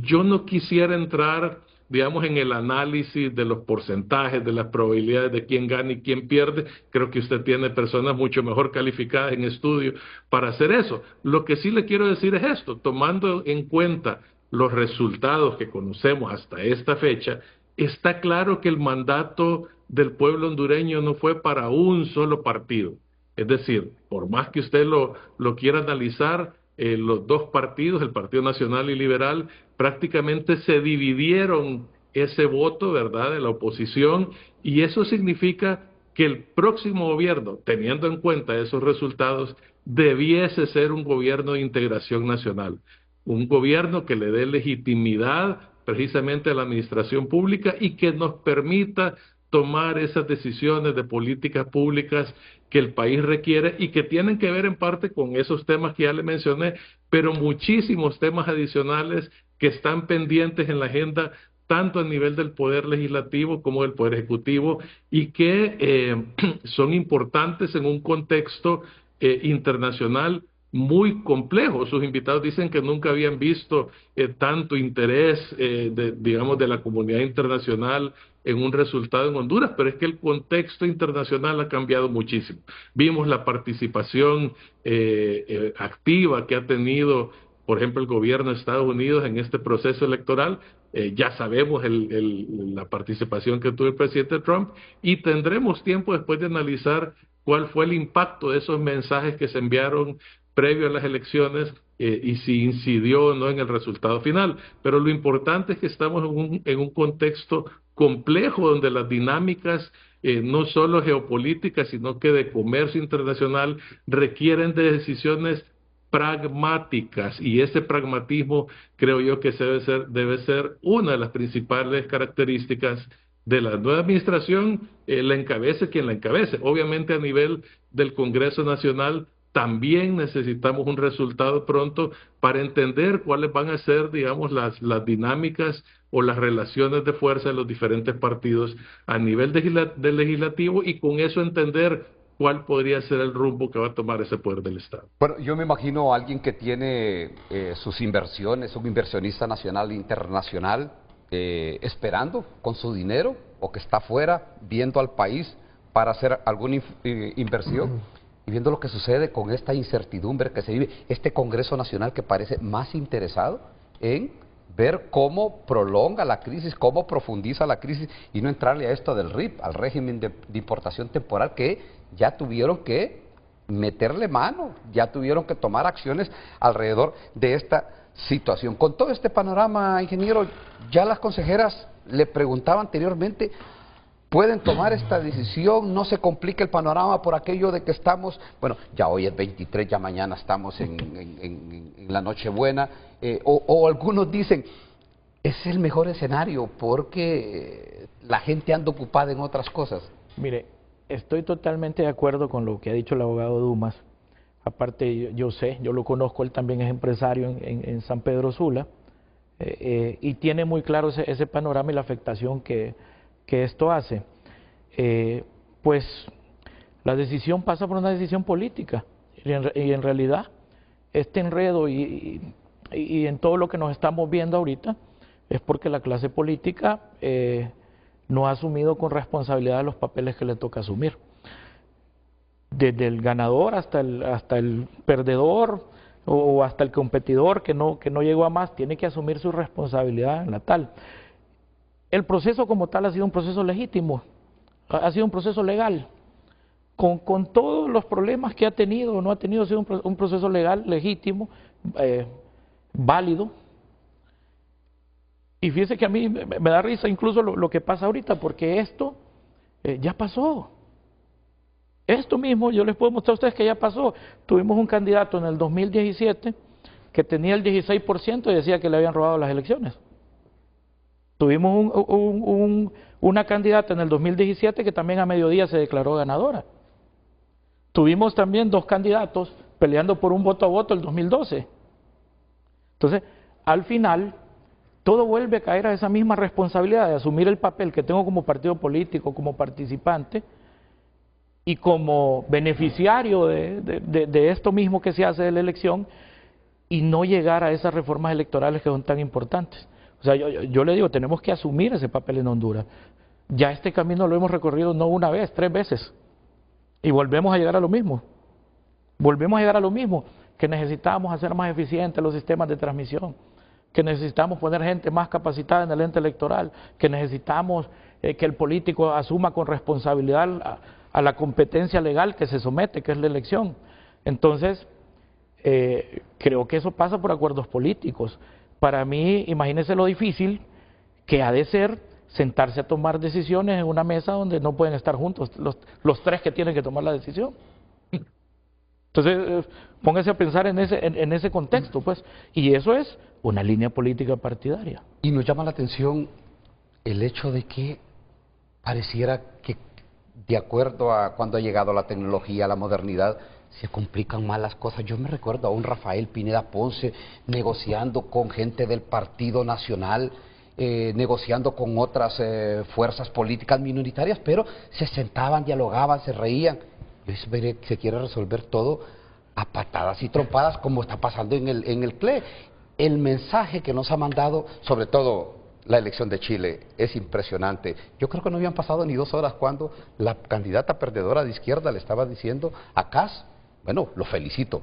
Yo no quisiera entrar, digamos, en el análisis de los porcentajes, de las probabilidades de quién gana y quién pierde. Creo que usted tiene personas mucho mejor calificadas en estudio para hacer eso. Lo que sí le quiero decir es esto, tomando en cuenta los resultados que conocemos hasta esta fecha, está claro que el mandato del pueblo hondureño no fue para un solo partido. Es decir, por más que usted lo quiera analizar, los dos partidos, el Partido Nacional y Liberal, prácticamente se dividieron ese voto, ¿verdad?, de la oposición, y eso significa que el próximo gobierno, teniendo en cuenta esos resultados, debiese ser un gobierno de integración nacional, un gobierno que le dé legitimidad precisamente a la administración pública y que nos permita tomar esas decisiones de políticas públicas que el país requiere y que tienen que ver en parte con esos temas que ya le mencioné, pero muchísimos temas adicionales que están pendientes en la agenda tanto a nivel del Poder Legislativo como del Poder Ejecutivo y que son importantes en un contexto internacional muy complejo. Sus invitados dicen que nunca habían visto tanto interés, digamos, de la comunidad internacional en un resultado en Honduras, pero es que el contexto internacional ha cambiado muchísimo. Vimos la participación activa que ha tenido, por ejemplo, el gobierno de Estados Unidos en este proceso electoral. Ya sabemos la participación que tuvo el presidente Trump y tendremos tiempo después de analizar cuál fue el impacto de esos mensajes que se enviaron previo a las elecciones y si incidió o no en el resultado final. Pero lo importante es que estamos en un contexto complejo donde las dinámicas no solo geopolíticas, sino que de comercio internacional requieren de decisiones pragmáticas y ese pragmatismo creo yo que debe ser una de las principales características de la nueva administración, la encabece quien la encabece. Obviamente a nivel del Congreso Nacional también necesitamos un resultado pronto para entender cuáles van a ser, digamos, las dinámicas o las relaciones de fuerza de los diferentes partidos a nivel del legislativo, y con eso entender cuál podría ser el rumbo que va a tomar ese poder del Estado. Bueno, yo me imagino a alguien que tiene sus inversiones, un inversionista nacional e internacional, esperando con su dinero, o que está afuera viendo al país para hacer alguna inversión, y viendo lo que sucede con esta incertidumbre que se vive, este Congreso Nacional que parece más interesado en ver cómo prolonga la crisis, cómo profundiza la crisis, y no entrarle a esto del RIP, al régimen de importación temporal, que ya tuvieron que meterle mano, ya tuvieron que tomar acciones alrededor de esta situación. Con todo este panorama, ingeniero, ya las consejeras le preguntaba anteriormente, ¿pueden tomar esta decisión? ¿No se complica el panorama por aquello de que estamos, bueno, ya hoy es 23, ya mañana estamos en la Nochebuena, o algunos dicen, es el mejor escenario porque la gente anda ocupada en otras cosas? Mire, estoy totalmente de acuerdo con lo que ha dicho el abogado Dumas. Aparte, yo lo conozco, él también es empresario en San Pedro Sula, y tiene muy claro ese panorama y la afectación que esto hace. Pues la decisión pasa por una decisión política, y en realidad este enredo y en todo lo que nos estamos viendo ahorita es porque la clase política no ha asumido con responsabilidad los papeles que le toca asumir. Desde el ganador hasta el perdedor, o hasta el competidor que no llegó a más, tiene que asumir su responsabilidad en la tal. El proceso como tal ha sido un proceso legítimo, ha sido un proceso legal, con todos los problemas que ha tenido o no ha tenido, ha sido un proceso legal, legítimo, válido. Y fíjese que a mí me da risa incluso lo que pasa ahorita, porque esto ya pasó. Esto mismo yo les puedo mostrar a ustedes que ya pasó. Tuvimos un candidato en el 2017 que tenía el 16% y decía que le habían robado las elecciones. Tuvimos una candidata en el 2017 que también a mediodía se declaró ganadora. Tuvimos también 2 candidatos peleando por un voto a voto el 2012. Entonces, al final, todo vuelve a caer a esa misma responsabilidad de asumir el papel que tengo como partido político, como participante y como beneficiario de esto mismo que se hace de la elección, y no llegar a esas reformas electorales que son tan importantes. O sea, yo le digo, tenemos que asumir ese papel en Honduras. Ya este camino lo hemos recorrido no una vez, 3 veces. Y volvemos a llegar a lo mismo. Volvemos a llegar a lo mismo, que necesitamos hacer más eficientes los sistemas de transmisión, que necesitamos poner gente más capacitada en el ente electoral, que necesitamos que el político asuma con responsabilidad a la competencia legal que se somete, que es la elección. Entonces, creo que eso pasa por acuerdos políticos. Para mí, imagínense lo difícil que ha de ser sentarse a tomar decisiones en una mesa donde no pueden estar juntos los 3 que tienen que tomar la decisión. Entonces, póngase a pensar en ese contexto, pues, y eso es una línea política partidaria. Y nos llama la atención el hecho de que pareciera que, de acuerdo a cuando ha llegado la tecnología, la modernidad, se complican más las cosas. Yo me recuerdo a un Rafael Pineda Ponce negociando con gente del Partido Nacional, negociando con otras fuerzas políticas minoritarias, pero se sentaban, dialogaban, se reían. Se quiere resolver todo a patadas y trompadas, como está pasando en el CLE. El mensaje que nos ha mandado, sobre todo la elección de Chile, es impresionante. Yo creo que no habían pasado ni 2 horas cuando la candidata perdedora de izquierda le estaba diciendo a Kast, bueno, lo felicito,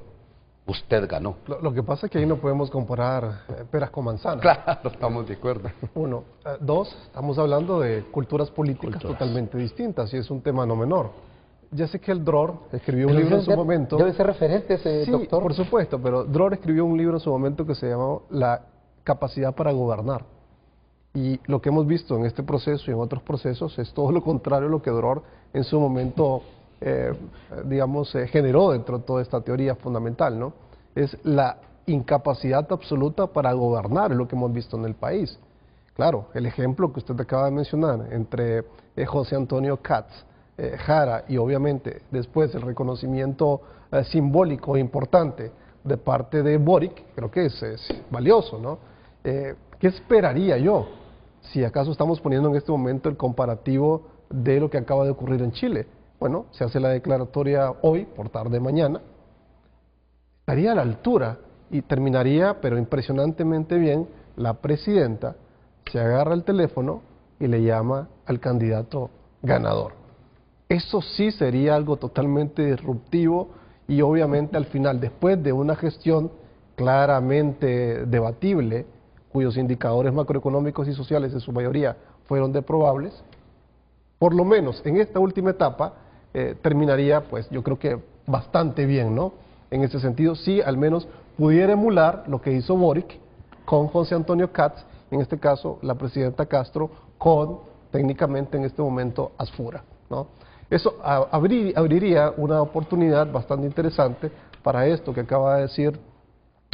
usted ganó. Lo que pasa es que ahí no podemos comparar peras con manzanas. Claro, estamos de acuerdo. 1. 2, estamos hablando de culturas políticas totalmente distintas, y es un tema no menor. Ya sé que el Dror escribió un libro en su momento. Debe ser referente ese doctor. Por supuesto, pero Dror escribió un libro en su momento que se llamó La capacidad para gobernar. Y lo que hemos visto en este proceso y en otros procesos es todo lo contrario a lo que Dror en su momento, generó dentro de toda esta teoría fundamental, ¿no? Es la incapacidad absoluta para gobernar, es lo que hemos visto en el país. Claro, el ejemplo que usted acaba de mencionar entre José Antonio Kast Jara y obviamente después el reconocimiento simbólico e importante de parte de Boric, creo que es valioso, ¿no? ¿Qué esperaría yo si acaso estamos poniendo en este momento el comparativo de lo que acaba de ocurrir en Chile? Bueno, se hace la declaratoria hoy, por tarde mañana, estaría a la altura y terminaría, pero impresionantemente bien, la presidenta se agarra el teléfono y le llama al candidato ganador. Eso sí sería algo totalmente disruptivo y obviamente al final, después de una gestión claramente debatible, cuyos indicadores macroeconómicos y sociales en su mayoría fueron deprobables, por lo menos en esta última etapa terminaría, pues yo creo que bastante bien, ¿no? En ese sentido, sí, al menos pudiera emular lo que hizo Boric con José Antonio Kast, en este caso la presidenta Castro, con técnicamente en este momento Asfura, ¿no? Eso abriría una oportunidad bastante interesante para esto que acaba de decir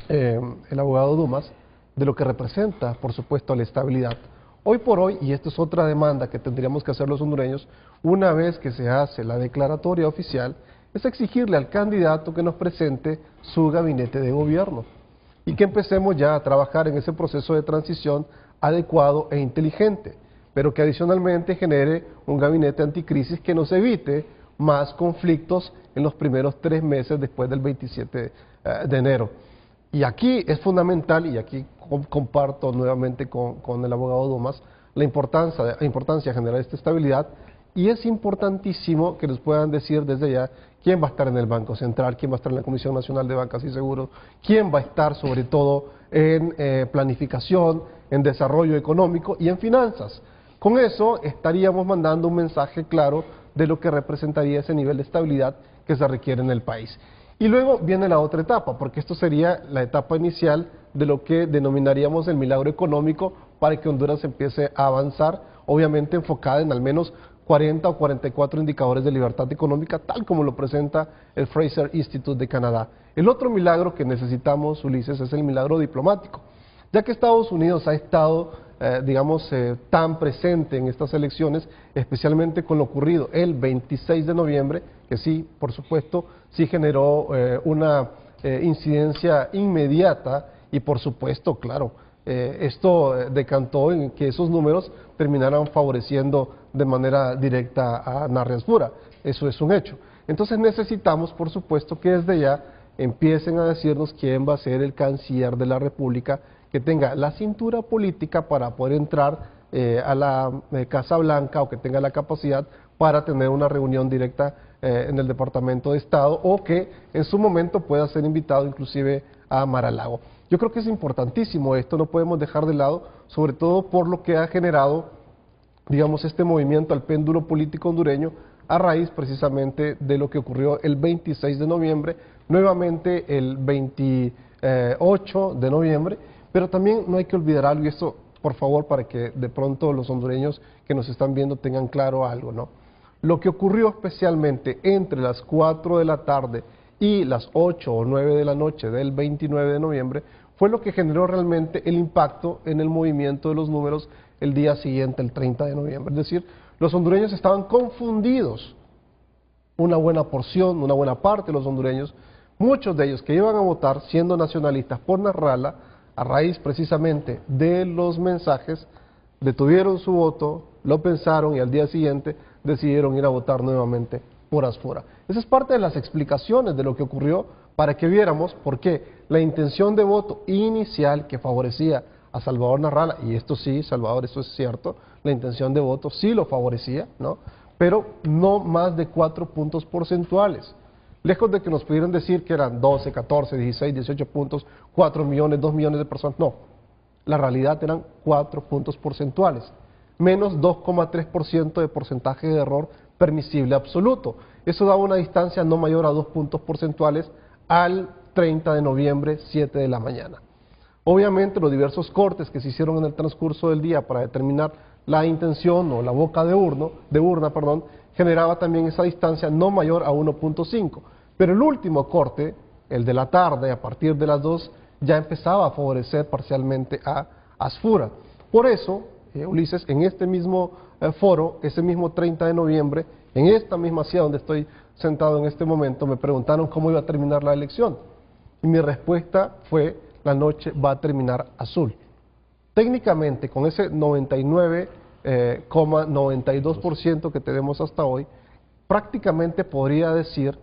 el abogado Dumas, de lo que representa, por supuesto, la estabilidad. Hoy por hoy, y esta es otra demanda que tendríamos que hacer los hondureños, una vez que se hace la declaratoria oficial, es exigirle al candidato que nos presente su gabinete de gobierno y que empecemos ya a trabajar en ese proceso de transición adecuado e inteligente, pero que adicionalmente genere un gabinete anticrisis que nos evite más conflictos en los primeros 3 meses después del 27 de enero. Y aquí es fundamental, y aquí comparto nuevamente con el abogado Dumas, la importancia de generar esta estabilidad, y es importantísimo que nos puedan decir desde ya quién va a estar en el Banco Central, quién va a estar en la Comisión Nacional de Bancas y Seguros, quién va a estar sobre todo en planificación, en desarrollo económico y en finanzas. Con eso estaríamos mandando un mensaje claro de lo que representaría ese nivel de estabilidad que se requiere en el país. Y luego viene la otra etapa, porque esto sería la etapa inicial de lo que denominaríamos el milagro económico para que Honduras empiece a avanzar, obviamente enfocada en al menos 40 o 44 indicadores de libertad económica, tal como lo presenta el Fraser Institute de Canadá. El otro milagro que necesitamos, Ulises, es el milagro diplomático, ya que Estados Unidos ha estado, tan presente en estas elecciones, especialmente con lo ocurrido el 26 de noviembre, que sí, por supuesto, sí generó una incidencia inmediata y por supuesto, claro, esto decantó en que esos números terminaran favoreciendo de manera directa a Narri Asfura. Eso es un hecho. Entonces necesitamos, por supuesto, que desde ya empiecen a decirnos quién va a ser el canciller de la República, que tenga la cintura política para poder entrar a la Casa Blanca, o que tenga la capacidad para tener una reunión directa en el Departamento de Estado, o que en su momento pueda ser invitado inclusive a Mar-a-Lago. Yo creo que es importantísimo esto, no podemos dejar de lado, sobre todo por lo que ha generado, digamos, este movimiento al péndulo político hondureño a raíz precisamente de lo que ocurrió el 26 de noviembre, nuevamente el 28 de noviembre, pero también no hay que olvidar algo, y esto por favor para que de pronto los hondureños que nos están viendo tengan claro algo, ¿no? Lo que ocurrió especialmente entre las 4 de la tarde y las 8 o 9 de la noche del 29 de noviembre fue lo que generó realmente el impacto en el movimiento de los números el día siguiente, el 30 de noviembre. Es decir, los hondureños estaban confundidos, una buena porción, una buena parte de los hondureños, muchos de ellos que iban a votar siendo nacionalistas por Narrala, a raíz precisamente de los mensajes, detuvieron su voto, lo pensaron y al día siguiente decidieron ir a votar nuevamente por Asfura. Esa es parte de las explicaciones de lo que ocurrió para que viéramos por qué la intención de voto inicial que favorecía a Salvador Narrala, y esto sí, Salvador, eso es cierto, la intención de voto sí lo favorecía, ¿no? Pero no más de 4 puntos porcentuales. Lejos de que nos pudieran decir que eran 12, 14, 16, 18 puntos, 4 millones, 2 millones de personas, no. La realidad eran 4 puntos porcentuales, menos 2,3% de porcentaje de error permisible absoluto. Eso da una distancia no mayor a 2 puntos porcentuales al 30 de noviembre, 7 de la mañana. Obviamente los diversos cortes que se hicieron en el transcurso del día para determinar la intención o la boca de urna, generaba también esa distancia no mayor a 1.5. Pero el último corte, el de la tarde, a partir de las 2, ya empezaba a favorecer parcialmente a Asfura. Por eso, Ulises, en este mismo foro, ese mismo 30 de noviembre, En esta misma silla donde estoy sentado en este momento me preguntaron cómo iba a terminar la elección. Y mi respuesta fue, la noche va a terminar azul. Técnicamente, con ese 99,92% que tenemos hasta hoy, prácticamente podría decir,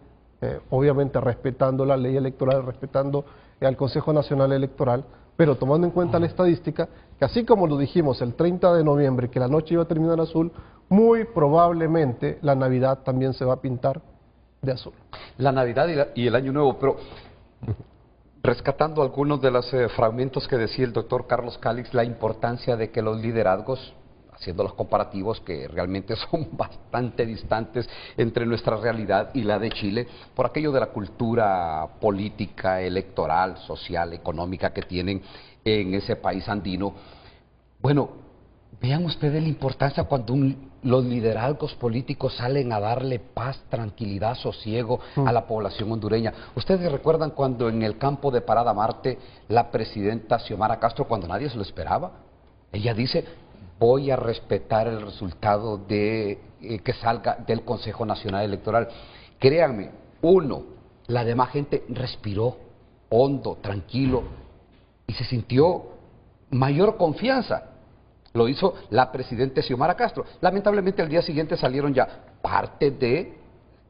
obviamente respetando la ley electoral, respetando al Consejo Nacional Electoral, pero tomando en cuenta la estadística, que así como lo dijimos el 30 de noviembre, que la noche iba a terminar azul, muy probablemente la Navidad también se va a pintar de azul. La Navidad y el Año Nuevo, pero rescatando algunos de los fragmentos que decía el doctor Carlos Calix, la importancia de que los liderazgos, haciendo los comparativos que realmente son bastante distantes entre nuestra realidad y la de Chile, por aquello de la cultura política, electoral, social, económica que tienen en ese país andino. Bueno, vean ustedes la importancia cuando los liderazgos políticos salen a darle paz, tranquilidad, sosiego a la población hondureña. Ustedes recuerdan cuando en el campo de Parada Marte la presidenta Xiomara Castro, cuando nadie se lo esperaba, ella dice: voy a respetar el resultado de que salga del Consejo Nacional Electoral. Créanme, la demás gente respiró hondo, tranquilo, y se sintió mayor confianza. Lo hizo la presidenta Xiomara Castro. Lamentablemente al día siguiente salieron ya parte de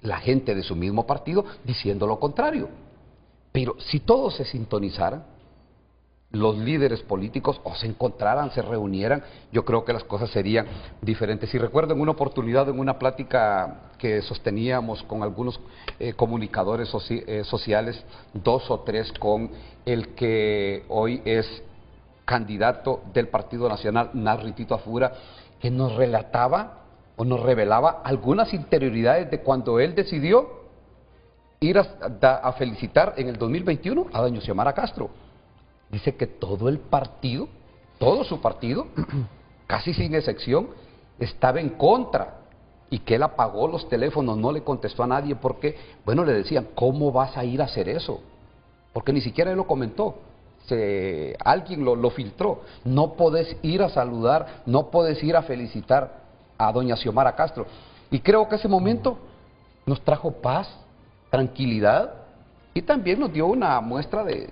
la gente de su mismo partido diciendo lo contrario. Pero si todos se sintonizaran, los líderes políticos o se encontraran, se reunieran, yo creo que las cosas serían diferentes. Y recuerdo en una oportunidad, en una plática que sosteníamos con algunos comunicadores sociales, 2 o 3, con el que hoy es candidato del Partido Nacional, Narri Tito Afura, que nos relataba o nos revelaba algunas interioridades de cuando él decidió ir a felicitar en el 2021 a doña Xiomara Castro. Dice que todo el partido, todo su partido, casi sin excepción, estaba en contra y que él apagó los teléfonos, no le contestó a nadie porque, bueno, le decían, ¿cómo vas a ir a hacer eso? Porque ni siquiera él lo comentó. Alguien lo filtró. No podés ir a saludar, no podés ir a felicitar a doña Xiomara Castro. Y creo que ese momento nos trajo paz, tranquilidad y también nos dio una muestra de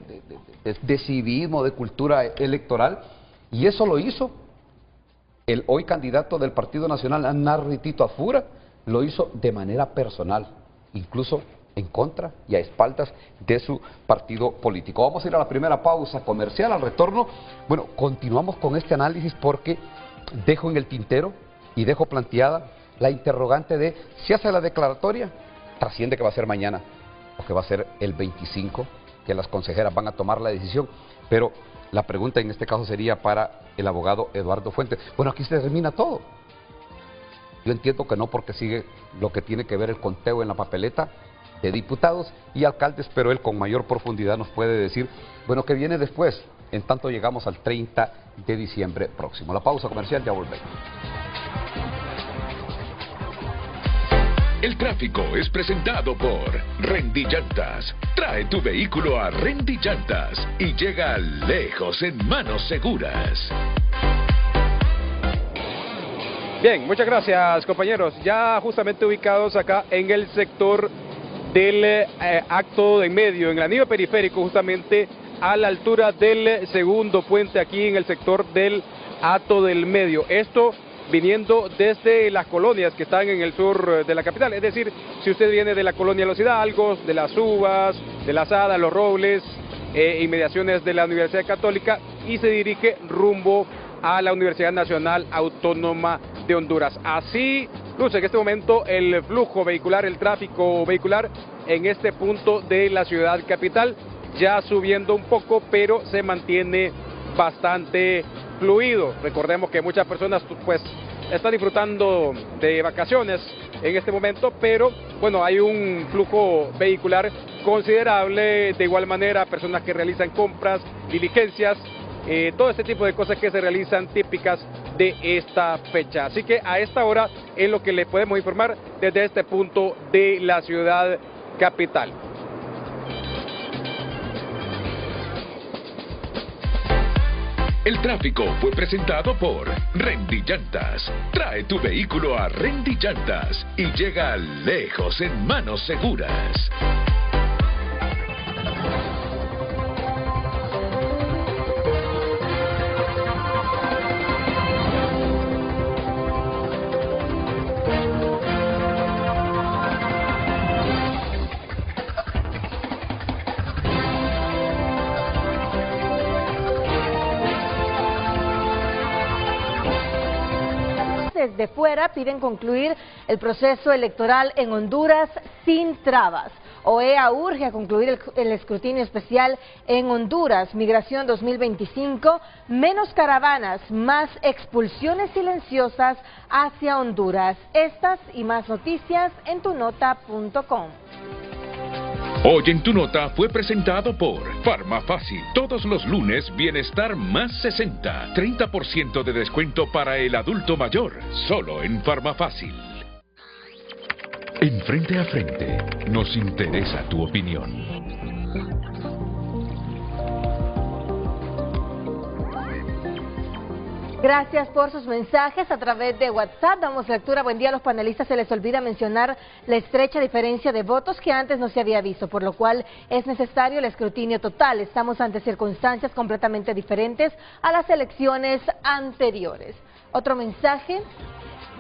civismo, de cultura electoral. Y eso lo hizo el hoy candidato del Partido Nacional, Narri Tito Afura, lo hizo de manera personal, incluso en contra y a espaldas de su partido político. Vamos a ir a la primera pausa comercial. Al retorno, bueno, continuamos con este análisis porque dejo en el tintero y dejo planteada la interrogante de si hace la declaratoria, trasciende que va a ser mañana o que va a ser el 25, que las consejeras van a tomar la decisión, pero la pregunta en este caso sería para el abogado Eduardo Fuentes. Bueno, aquí se termina todo. Yo entiendo que no, porque sigue lo que tiene que ver el conteo en la papeleta de diputados y alcaldes, pero él con mayor profundidad nos puede decir, bueno, ¿qué viene después? En tanto llegamos al 30 de diciembre próximo. La pausa comercial, ya volvemos. El tráfico es presentado por Rendy Llantas. Trae tu vehículo a Rendy Llantas y llega lejos en manos seguras. Bien, muchas gracias, compañeros. Ya justamente ubicados acá en el sector del acto de medio, en el anillo periférico, justamente a la altura del segundo puente, aquí en el sector del acto del medio. Esto viniendo desde las colonias que están en el sur de la capital, es decir, si usted viene de la colonia Los Hidalgos, de las Uvas, de las Hadas, Los Robles, inmediaciones de la Universidad Católica, y se dirige rumbo a la Universidad Nacional Autónoma de Honduras. Así luce en este momento el flujo vehicular, el tráfico vehicular en este punto de la ciudad capital, ya subiendo un poco, pero se mantiene bastante fluido. Recordemos que muchas personas pues están disfrutando de vacaciones en este momento, pero bueno, hay un flujo vehicular considerable. De igual manera, personas que realizan compras, diligencias, todo este tipo de cosas que se realizan típicas de esta fecha. Así que a esta hora es lo que les podemos informar desde este punto de la ciudad capital. El tráfico fue presentado por Rendy Llantas. Trae tu vehículo a Rendy Llantas y llega lejos en manos seguras. Desde fuera piden concluir el proceso electoral en Honduras sin trabas. OEA urge a concluir el escrutinio especial en Honduras. Migración 2025, menos caravanas, más expulsiones silenciosas hacia Honduras. Estas y más noticias en tunota.com. Hoy en Tu Nota fue presentado por Farmafácil. Todos los lunes, Bienestar más 60. 30% de descuento para el adulto mayor. Solo en Farmafácil. En Frente a Frente, nos interesa tu opinión. Gracias por sus mensajes a través de WhatsApp. Damos lectura. Buen día a los panelistas. Se les olvida mencionar la estrecha diferencia de votos que antes no se había visto, por lo cual es necesario el escrutinio total. Estamos ante circunstancias completamente diferentes a las elecciones anteriores. Otro mensaje.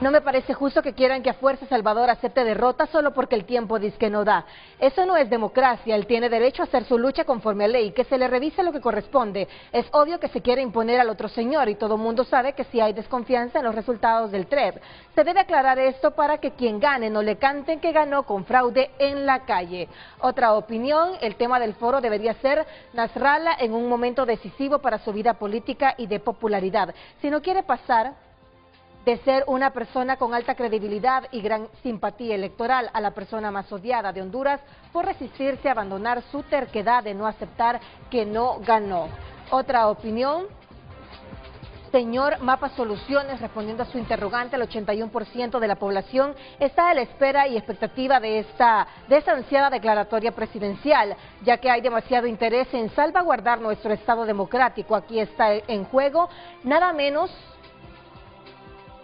No me parece justo que quieran que a fuerza Salvador acepte derrota solo porque el tiempo dice que no da. Eso no es democracia. Él tiene derecho a hacer su lucha conforme a ley, que se le revise lo que corresponde. Es obvio que se quiere imponer al otro señor y todo el mundo sabe que si hay desconfianza en los resultados del TREP. Se debe aclarar esto para que quien gane no le canten que ganó con fraude en la calle. Otra opinión, el tema del foro debería ser Nasrallah en un momento decisivo para su vida política y de popularidad. Si no quiere pasar de ser una persona con alta credibilidad y gran simpatía electoral a la persona más odiada de Honduras por resistirse a abandonar su terquedad de no aceptar que no ganó. Otra opinión, señor Mapa Soluciones, respondiendo a su interrogante, el 81% de la población está a la espera y expectativa de esta ansiada declaratoria presidencial, ya que hay demasiado interés en salvaguardar nuestro Estado democrático. Aquí está en juego nada menos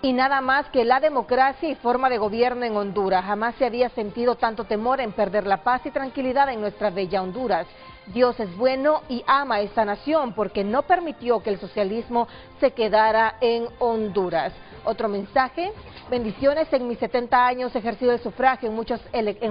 y nada más que la democracia y forma de gobierno en Honduras. Jamás se había sentido tanto temor en perder la paz y tranquilidad en nuestra bella Honduras. Dios es bueno y ama a esta nación porque no permitió que el socialismo se quedara en Honduras. Otro mensaje, bendiciones, en mis 70 años he ejercido el sufragio en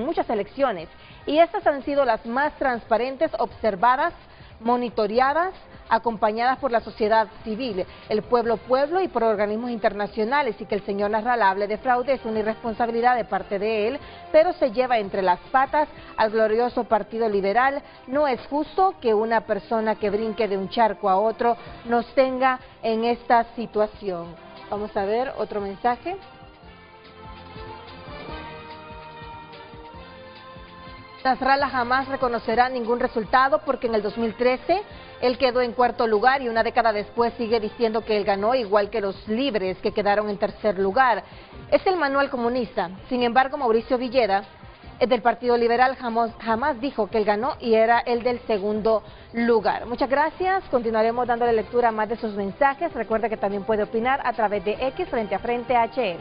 muchas elecciones y estas han sido las más transparentes, observadas, monitoreadas, acompañadas por la sociedad civil, el pueblo y por organismos internacionales, y que el señor Nasrallah hable de fraude es una irresponsabilidad de parte de él, pero se lleva entre las patas al glorioso Partido Liberal. No es justo que una persona que brinque de un charco a otro nos tenga en esta situación. Vamos a ver otro mensaje. Nasrallah jamás reconocerá ningún resultado porque en el 2013 él quedó en cuarto lugar y una década después sigue diciendo que él ganó, igual que los libres que quedaron en tercer lugar. Es el manual comunista. Sin embargo, Mauricio Villeda, del Partido Liberal, jamás dijo que él ganó y era el del segundo lugar. Muchas gracias. Continuaremos dándole lectura a más de sus mensajes. Recuerda que también puede opinar a través de X Frente a Frente HN.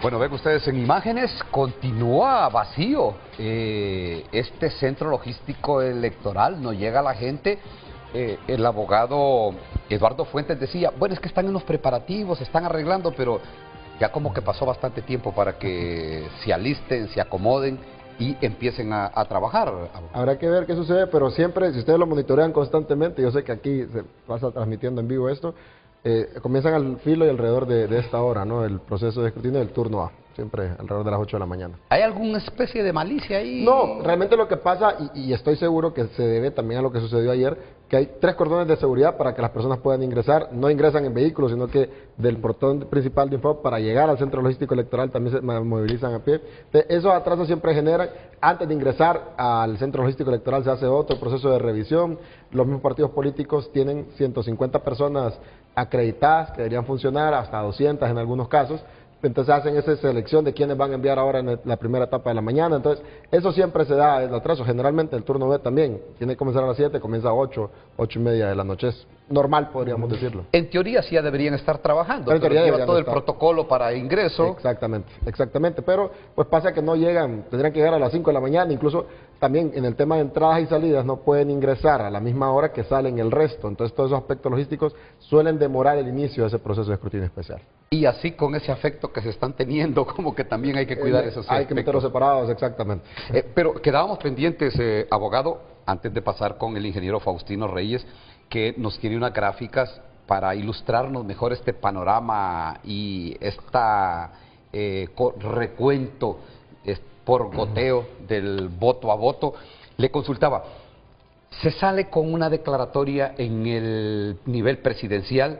Bueno, ven ustedes en imágenes, continúa vacío este centro logístico electoral, no llega la gente. El abogado Eduardo Fuentes decía, bueno, es que están en los preparativos, se están arreglando, pero ya como que pasó bastante tiempo para que se alisten, se acomoden y empiecen a trabajar. Habrá que ver qué sucede, pero siempre, si ustedes lo monitorean constantemente, yo sé que aquí se pasa transmitiendo en vivo esto, comienzan al filo y alrededor de esta hora, ¿no? El proceso de escrutinio del turno A, siempre alrededor de las 8 de la mañana. ¿Hay alguna especie de malicia ahí? No, realmente lo que pasa, y estoy seguro que se debe también a lo que sucedió ayer, que hay 3 cordones de seguridad para que las personas puedan ingresar. No ingresan en vehículos, sino que del portón principal de Info para llegar al centro logístico electoral también se movilizan a pie. Entonces, esos atrasos siempre generan, antes de ingresar al centro logístico electoral se hace otro proceso de revisión. Los mismos partidos políticos tienen 150 personas acreditadas que deberían funcionar, hasta 200 en algunos casos. Entonces hacen esa selección de quiénes van a enviar ahora en la primera etapa de la mañana. Entonces, eso siempre se da el atraso. Generalmente el turno B también tiene que comenzar a las 7, comienza a 8, 8 y media de la noche. Es normal, podríamos decirlo. En teoría sí ya deberían estar trabajando, pero lleva todo el protocolo para ingreso. Exactamente. Pero pues pasa que no llegan, tendrían que llegar a las 5 de la mañana. Incluso también en el tema de entradas y salidas no pueden ingresar a la misma hora que salen el resto. Entonces todos esos aspectos logísticos suelen demorar el inicio de ese proceso de escrutinio especial. Y así con ese afecto que se están teniendo, como que también hay que cuidar esos aspectos. Hay que meterlos separados, exactamente. Pero quedábamos pendientes, abogado, antes de pasar con el ingeniero Faustino Reyes, que nos tiene unas gráficas para ilustrarnos mejor este panorama y recuento por goteo del voto a voto. Le consultaba, se sale con una declaratoria en el nivel presidencial,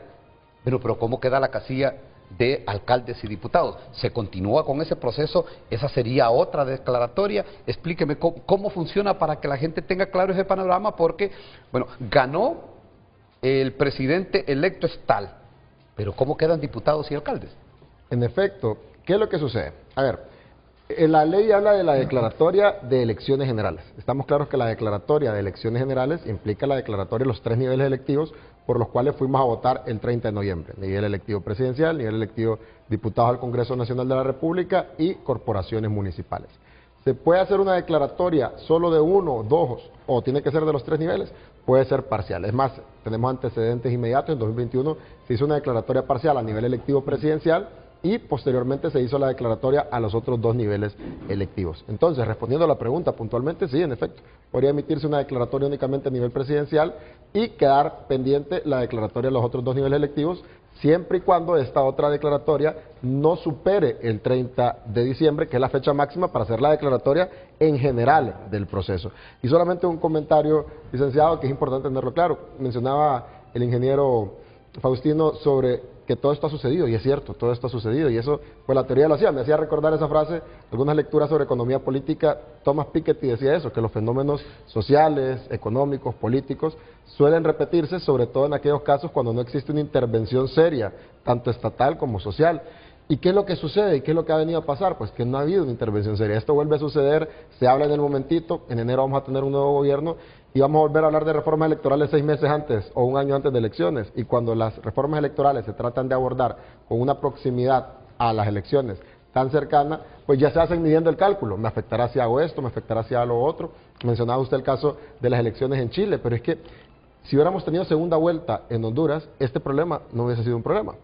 pero ¿cómo queda la casilla de alcaldes y diputados? ¿Se continúa con ese proceso? ¿Esa sería otra declaratoria? Explíqueme cómo funciona para que la gente tenga claro ese panorama, porque, bueno, ganó el presidente electo es tal, pero ¿cómo quedan diputados y alcaldes? En efecto, ¿qué es lo que sucede? A ver, la ley habla de la declaratoria de elecciones generales. Estamos claros que la declaratoria de elecciones generales implica la declaratoria de los 3 niveles electivos por los cuales fuimos a votar el 30 de noviembre. Nivel electivo presidencial, nivel electivo diputados al Congreso Nacional de la República y corporaciones municipales. ¿Se puede hacer una declaratoria solo de 1, 2 o tiene que ser de los 3 niveles? Puede ser parcial. Es más, tenemos antecedentes inmediatos. En 2021 se hizo una declaratoria parcial a nivel electivo presidencial y posteriormente se hizo la declaratoria a los otros 2 niveles electivos. Entonces, respondiendo a la pregunta puntualmente, sí, en efecto, podría emitirse una declaratoria únicamente a nivel presidencial y quedar pendiente la declaratoria a los otros 2 niveles electivos, siempre y cuando esta otra declaratoria no supere el 30 de diciembre, que es la fecha máxima para hacer la declaratoria en general del proceso. Y solamente un comentario, licenciado, que es importante tenerlo claro. Mencionaba el ingeniero Faustino sobre que todo esto ha sucedido, y es cierto, todo esto ha sucedido, y eso, pues la teoría lo hacía, me hacía recordar esa frase, algunas lecturas sobre economía política. Thomas Piketty decía eso, que los fenómenos sociales, económicos, políticos, suelen repetirse, sobre todo en aquellos casos cuando no existe una intervención seria, tanto estatal como social. ¿Y qué es lo que sucede? ¿Y qué es lo que ha venido a pasar? Pues que no ha habido una intervención seria. Esto vuelve a suceder, se habla en el momentito, en enero vamos a tener un nuevo gobierno y vamos a volver a hablar de reformas electorales 6 meses antes o un año antes de elecciones. Y cuando las reformas electorales se tratan de abordar con una proximidad a las elecciones tan cercana, pues ya se hacen midiendo el cálculo. Me afectará si hago esto, me afectará si hago lo otro. Mencionaba usted el caso de las elecciones en Chile, pero es que si hubiéramos tenido segunda vuelta en Honduras, este problema no hubiese sido un problema.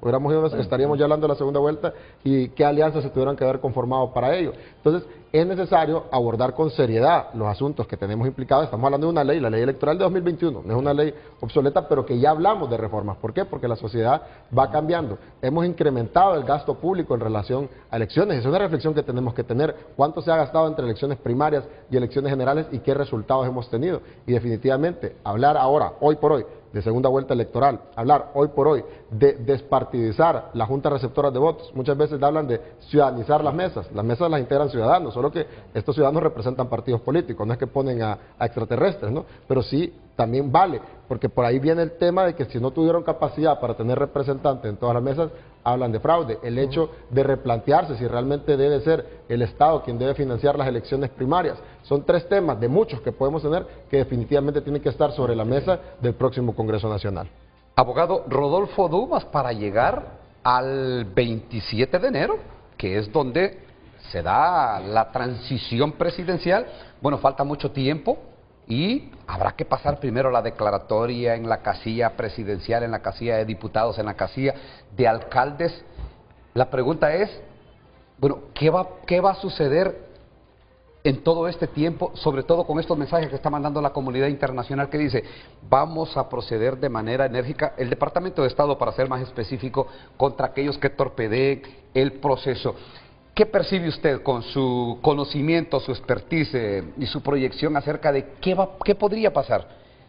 Estaríamos ya hablando de la segunda vuelta y qué alianzas se tuvieran que haber conformado para ello. Entonces, es necesario abordar con seriedad los asuntos que tenemos implicados. Estamos hablando de una ley, la ley electoral de 2021, no es una ley obsoleta, pero que ya hablamos de reformas. ¿Por qué? Porque la sociedad va cambiando. Hemos incrementado el gasto público en relación a elecciones. Es una reflexión que tenemos que tener. ¿Cuánto se ha gastado entre elecciones primarias y elecciones generales y qué resultados hemos tenido? Y definitivamente, hablar ahora, hoy por hoy, de segunda vuelta electoral, hablar hoy por hoy de despartidizar las juntas receptoras de votos. Muchas veces hablan de ciudadanizar las mesas las integran ciudadanos, solo que estos ciudadanos representan partidos políticos, no es que ponen a extraterrestres, ¿no? Pero sí también vale, porque por ahí viene el tema de que si no tuvieron capacidad para tener representantes en todas las mesas, hablan de fraude. El hecho de replantearse si realmente debe ser el Estado quien debe financiar las elecciones primarias. Son 3 temas de muchos que podemos tener que definitivamente tienen que estar sobre la mesa del próximo Congreso Nacional. Abogado Rodolfo Dumas, para llegar al 27 de enero, que es donde se da la transición presidencial, bueno, falta mucho tiempo y habrá que pasar primero la declaratoria en la casilla presidencial, en la casilla de diputados, en la casilla de alcaldes. La pregunta es, bueno, ¿qué va a suceder en todo este tiempo, sobre todo con estos mensajes que está mandando la comunidad internacional que dice, vamos a proceder de manera enérgica, el Departamento de Estado, para ser más específico, contra aquellos que torpedeen el proceso? ¿Qué percibe usted con su conocimiento, su expertise y su proyección acerca de qué podría pasar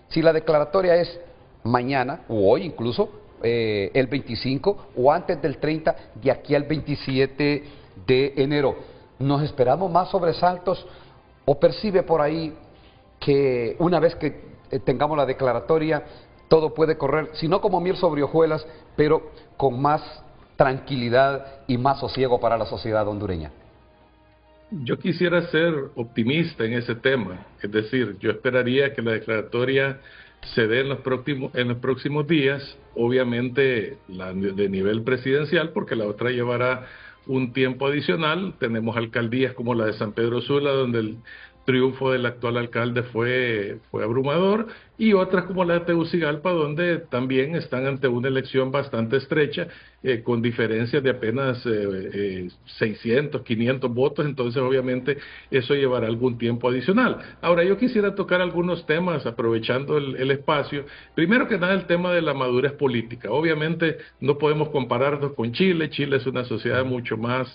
si la declaratoria es mañana o hoy incluso, el 25 o antes del 30, de aquí al 27 de enero? ¿Nos esperamos más sobresaltos o percibe por ahí que una vez que tengamos la declaratoria todo puede correr, si no como miel sobre hojuelas, pero con más tranquilidad y más sosiego para la sociedad hondureña? Yo quisiera ser optimista en ese tema, es decir, yo esperaría que la declaratoria se dé en los próximos días, obviamente la de nivel presidencial, porque la otra llevará un tiempo adicional. Tenemos alcaldías como la de San Pedro Sula, donde el triunfo del actual alcalde fue abrumador, y otras como la de Tegucigalpa, donde también están ante una elección bastante estrecha, con diferencias de apenas 600, 500 votos, entonces obviamente eso llevará algún tiempo adicional. Ahora, yo quisiera tocar algunos temas, aprovechando el espacio. Primero que nada, el tema de la madurez política. Obviamente no podemos compararnos con Chile. Chile es una sociedad mucho más,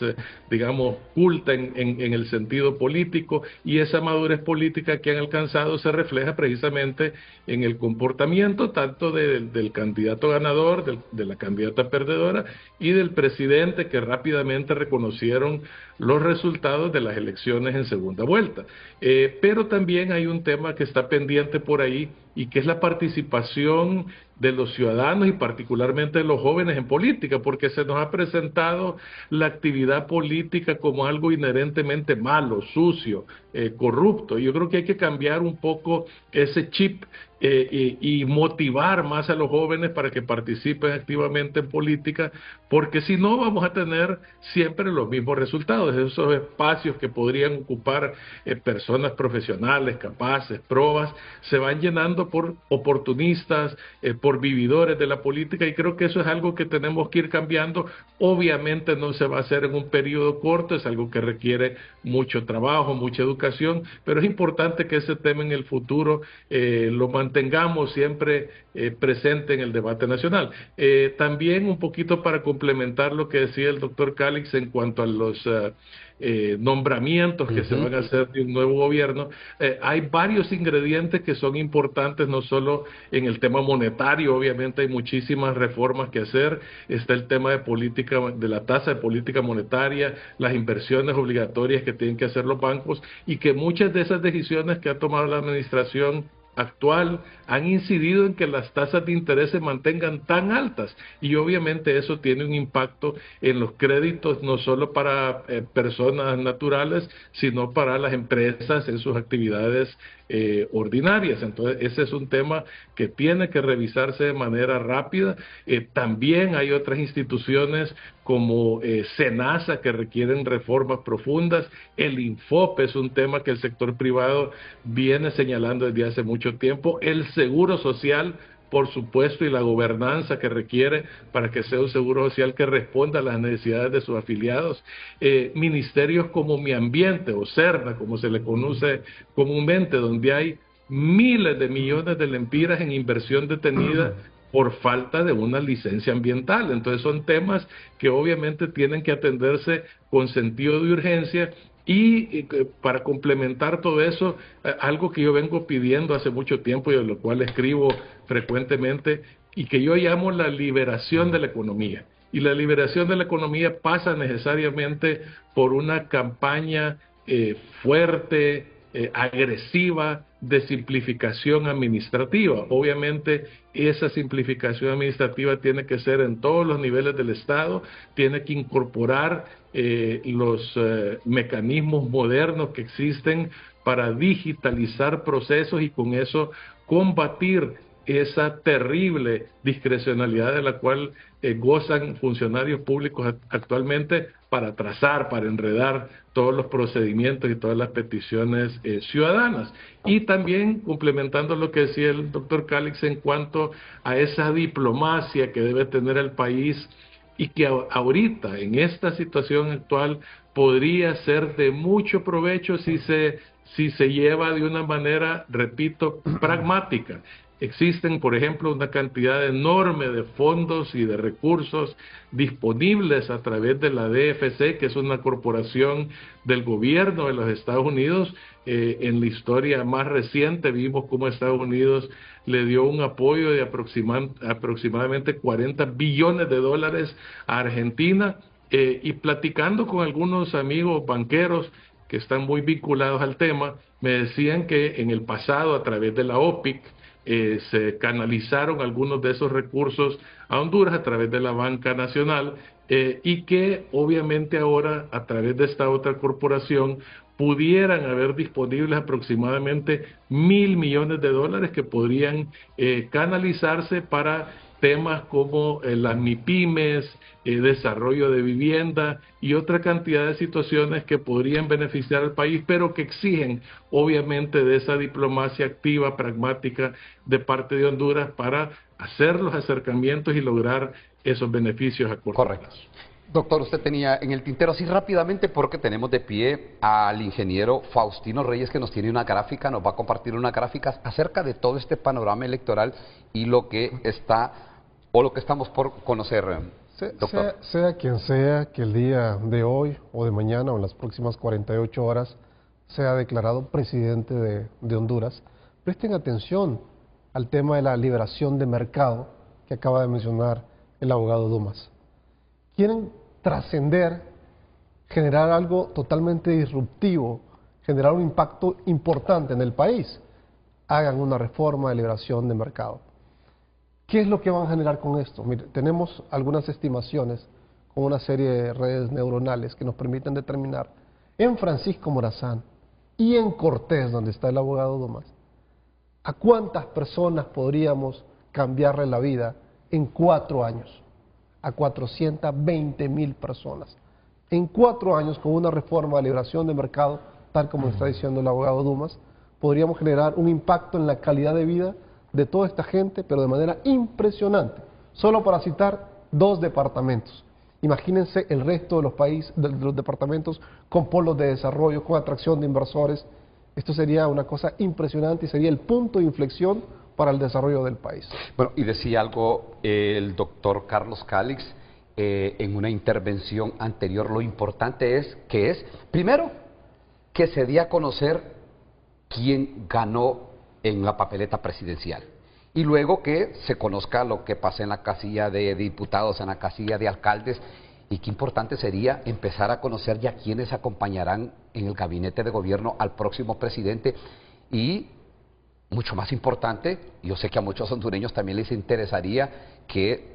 digamos, culta en el sentido político, y esa madurez política que han alcanzado se refleja precisamente en el comportamiento tanto del candidato ganador, de la candidata perdedora y del presidente, que rápidamente reconocieron los resultados de las elecciones en segunda vuelta. Pero también hay un tema que está pendiente por ahí, y que es la participación de los ciudadanos y particularmente de los jóvenes en política, porque se nos ha presentado la actividad política como algo inherentemente malo, sucio, corrupto. Yo creo que hay que cambiar un poco ese chip y motivar más a los jóvenes para que participen activamente en política, porque si no vamos a tener siempre los mismos resultados. Esos espacios que podrían ocupar personas profesionales, capaces, probas, se van llenando por oportunistas, por vividores de la política, y creo que eso es algo que tenemos que ir cambiando. Obviamente no se va a hacer en un periodo corto, es algo que requiere mucho trabajo, mucha educación, pero es importante que ese tema en el futuro lo mantengamos siempre presente en el debate nacional. También un poquito para complementar lo que decía el doctor Calix en cuanto a los nombramientos que se van a hacer de un nuevo gobierno, hay varios ingredientes que son importantes, no solo en el tema monetario. Obviamente hay muchísimas reformas que hacer. Está el tema de política, de la tasa de política monetaria, las inversiones obligatorias que tienen que hacer los bancos, y que muchas de esas decisiones que ha tomado la administración actual han incidido en que las tasas de interés se mantengan tan altas, y obviamente eso tiene un impacto en los créditos, no solo para personas naturales, sino para las empresas en sus actividades ordinarias. Entonces ese es un tema que tiene que revisarse de manera rápida. También hay otras instituciones como SENASA que requieren reformas profundas. El INFOP es un tema que el sector privado viene señalando desde hace mucho tiempo. El seguro social, por supuesto, y la gobernanza que requiere para que sea un seguro social que responda a las necesidades de sus afiliados. Ministerios como Mi Ambiente o SERNA, como se le conoce comúnmente, donde hay miles de millones de lempiras en inversión detenida por falta de una licencia ambiental. Entonces son temas que obviamente tienen que atenderse con sentido de urgencia. Y para complementar todo eso, algo que yo vengo pidiendo hace mucho tiempo y de lo cual escribo frecuentemente, y que yo llamo la liberación de la economía. Y la liberación de la economía pasa necesariamente por una campaña fuerte, agresiva, de simplificación administrativa. Obviamente esa simplificación administrativa tiene que ser en todos los niveles del Estado, tiene que incorporar los mecanismos modernos que existen para digitalizar procesos y con eso combatir esa terrible discrecionalidad de la cual gozan funcionarios públicos actualmente para trazar, para enredar todos los procedimientos y todas las peticiones ciudadanas. Y también complementando lo que decía el doctor Calix en cuanto a esa diplomacia que debe tener el país y que ahorita, en esta situación actual, podría ser de mucho provecho si se lleva de una manera, repito, pragmática. Existen, por ejemplo, una cantidad enorme de fondos y de recursos disponibles a través de la DFC, que es una corporación del gobierno de los Estados Unidos. En la historia más reciente vimos cómo Estados Unidos le dio un apoyo de aproximadamente 40 billones de dólares a Argentina, y platicando con algunos amigos banqueros que están muy vinculados al tema, me decían que en el pasado, a través de la OPIC, se canalizaron algunos de esos recursos a Honduras a través de la Banca Nacional, y que obviamente ahora a través de esta otra corporación pudieran haber disponibles aproximadamente 1.000 millones de dólares que podrían canalizarse para temas como las MIPYMES, desarrollo de vivienda y otra cantidad de situaciones que podrían beneficiar al país, pero que exigen obviamente de esa diplomacia activa, pragmática de parte de Honduras para hacer los acercamientos y lograr esos beneficios a corto plazo. Doctor, usted tenía en el tintero así rápidamente, porque tenemos de pie al ingeniero Faustino Reyes, que nos tiene una gráfica, nos va a compartir una gráfica acerca de todo este panorama electoral y lo que está o lo que estamos por conocer, doctor. Sea quien sea que el día de hoy o de mañana o en las próximas 48 horas sea declarado presidente de Honduras, presten atención al tema de la liberación de mercado que acaba de mencionar el abogado Dumas. Quieren trascender, generar algo totalmente disruptivo, generar un impacto importante en el país. Hagan una reforma de liberación de mercado. ¿Qué es lo que van a generar con esto? Mire, tenemos algunas estimaciones con una serie de redes neuronales que nos permiten determinar en Francisco Morazán y en Cortés, donde está el abogado Dumas, a cuántas personas podríamos cambiarle la vida en 4 años. A 420,000 personas. En 4 años, con una reforma de liberación de mercado, tal como está diciendo el abogado Dumas, podríamos generar un impacto en la calidad de vida de toda esta gente, pero de manera impresionante. Solo para citar 2 departamentos. Imagínense el resto de los países, de los departamentos con polos de desarrollo, con atracción de inversores. Esto sería una cosa impresionante y sería el punto de inflexión para el desarrollo del país. Bueno, y decía algo el doctor Carlos Calix en una intervención anterior. Lo importante es, primero, que se dé a conocer quién ganó en la papeleta presidencial. Y luego que se conozca lo que pasa en la casilla de diputados, en la casilla de alcaldes. Y qué importante sería empezar a conocer ya quiénes acompañarán en el gabinete de gobierno al próximo presidente. Y mucho más importante, yo sé que a muchos hondureños también les interesaría que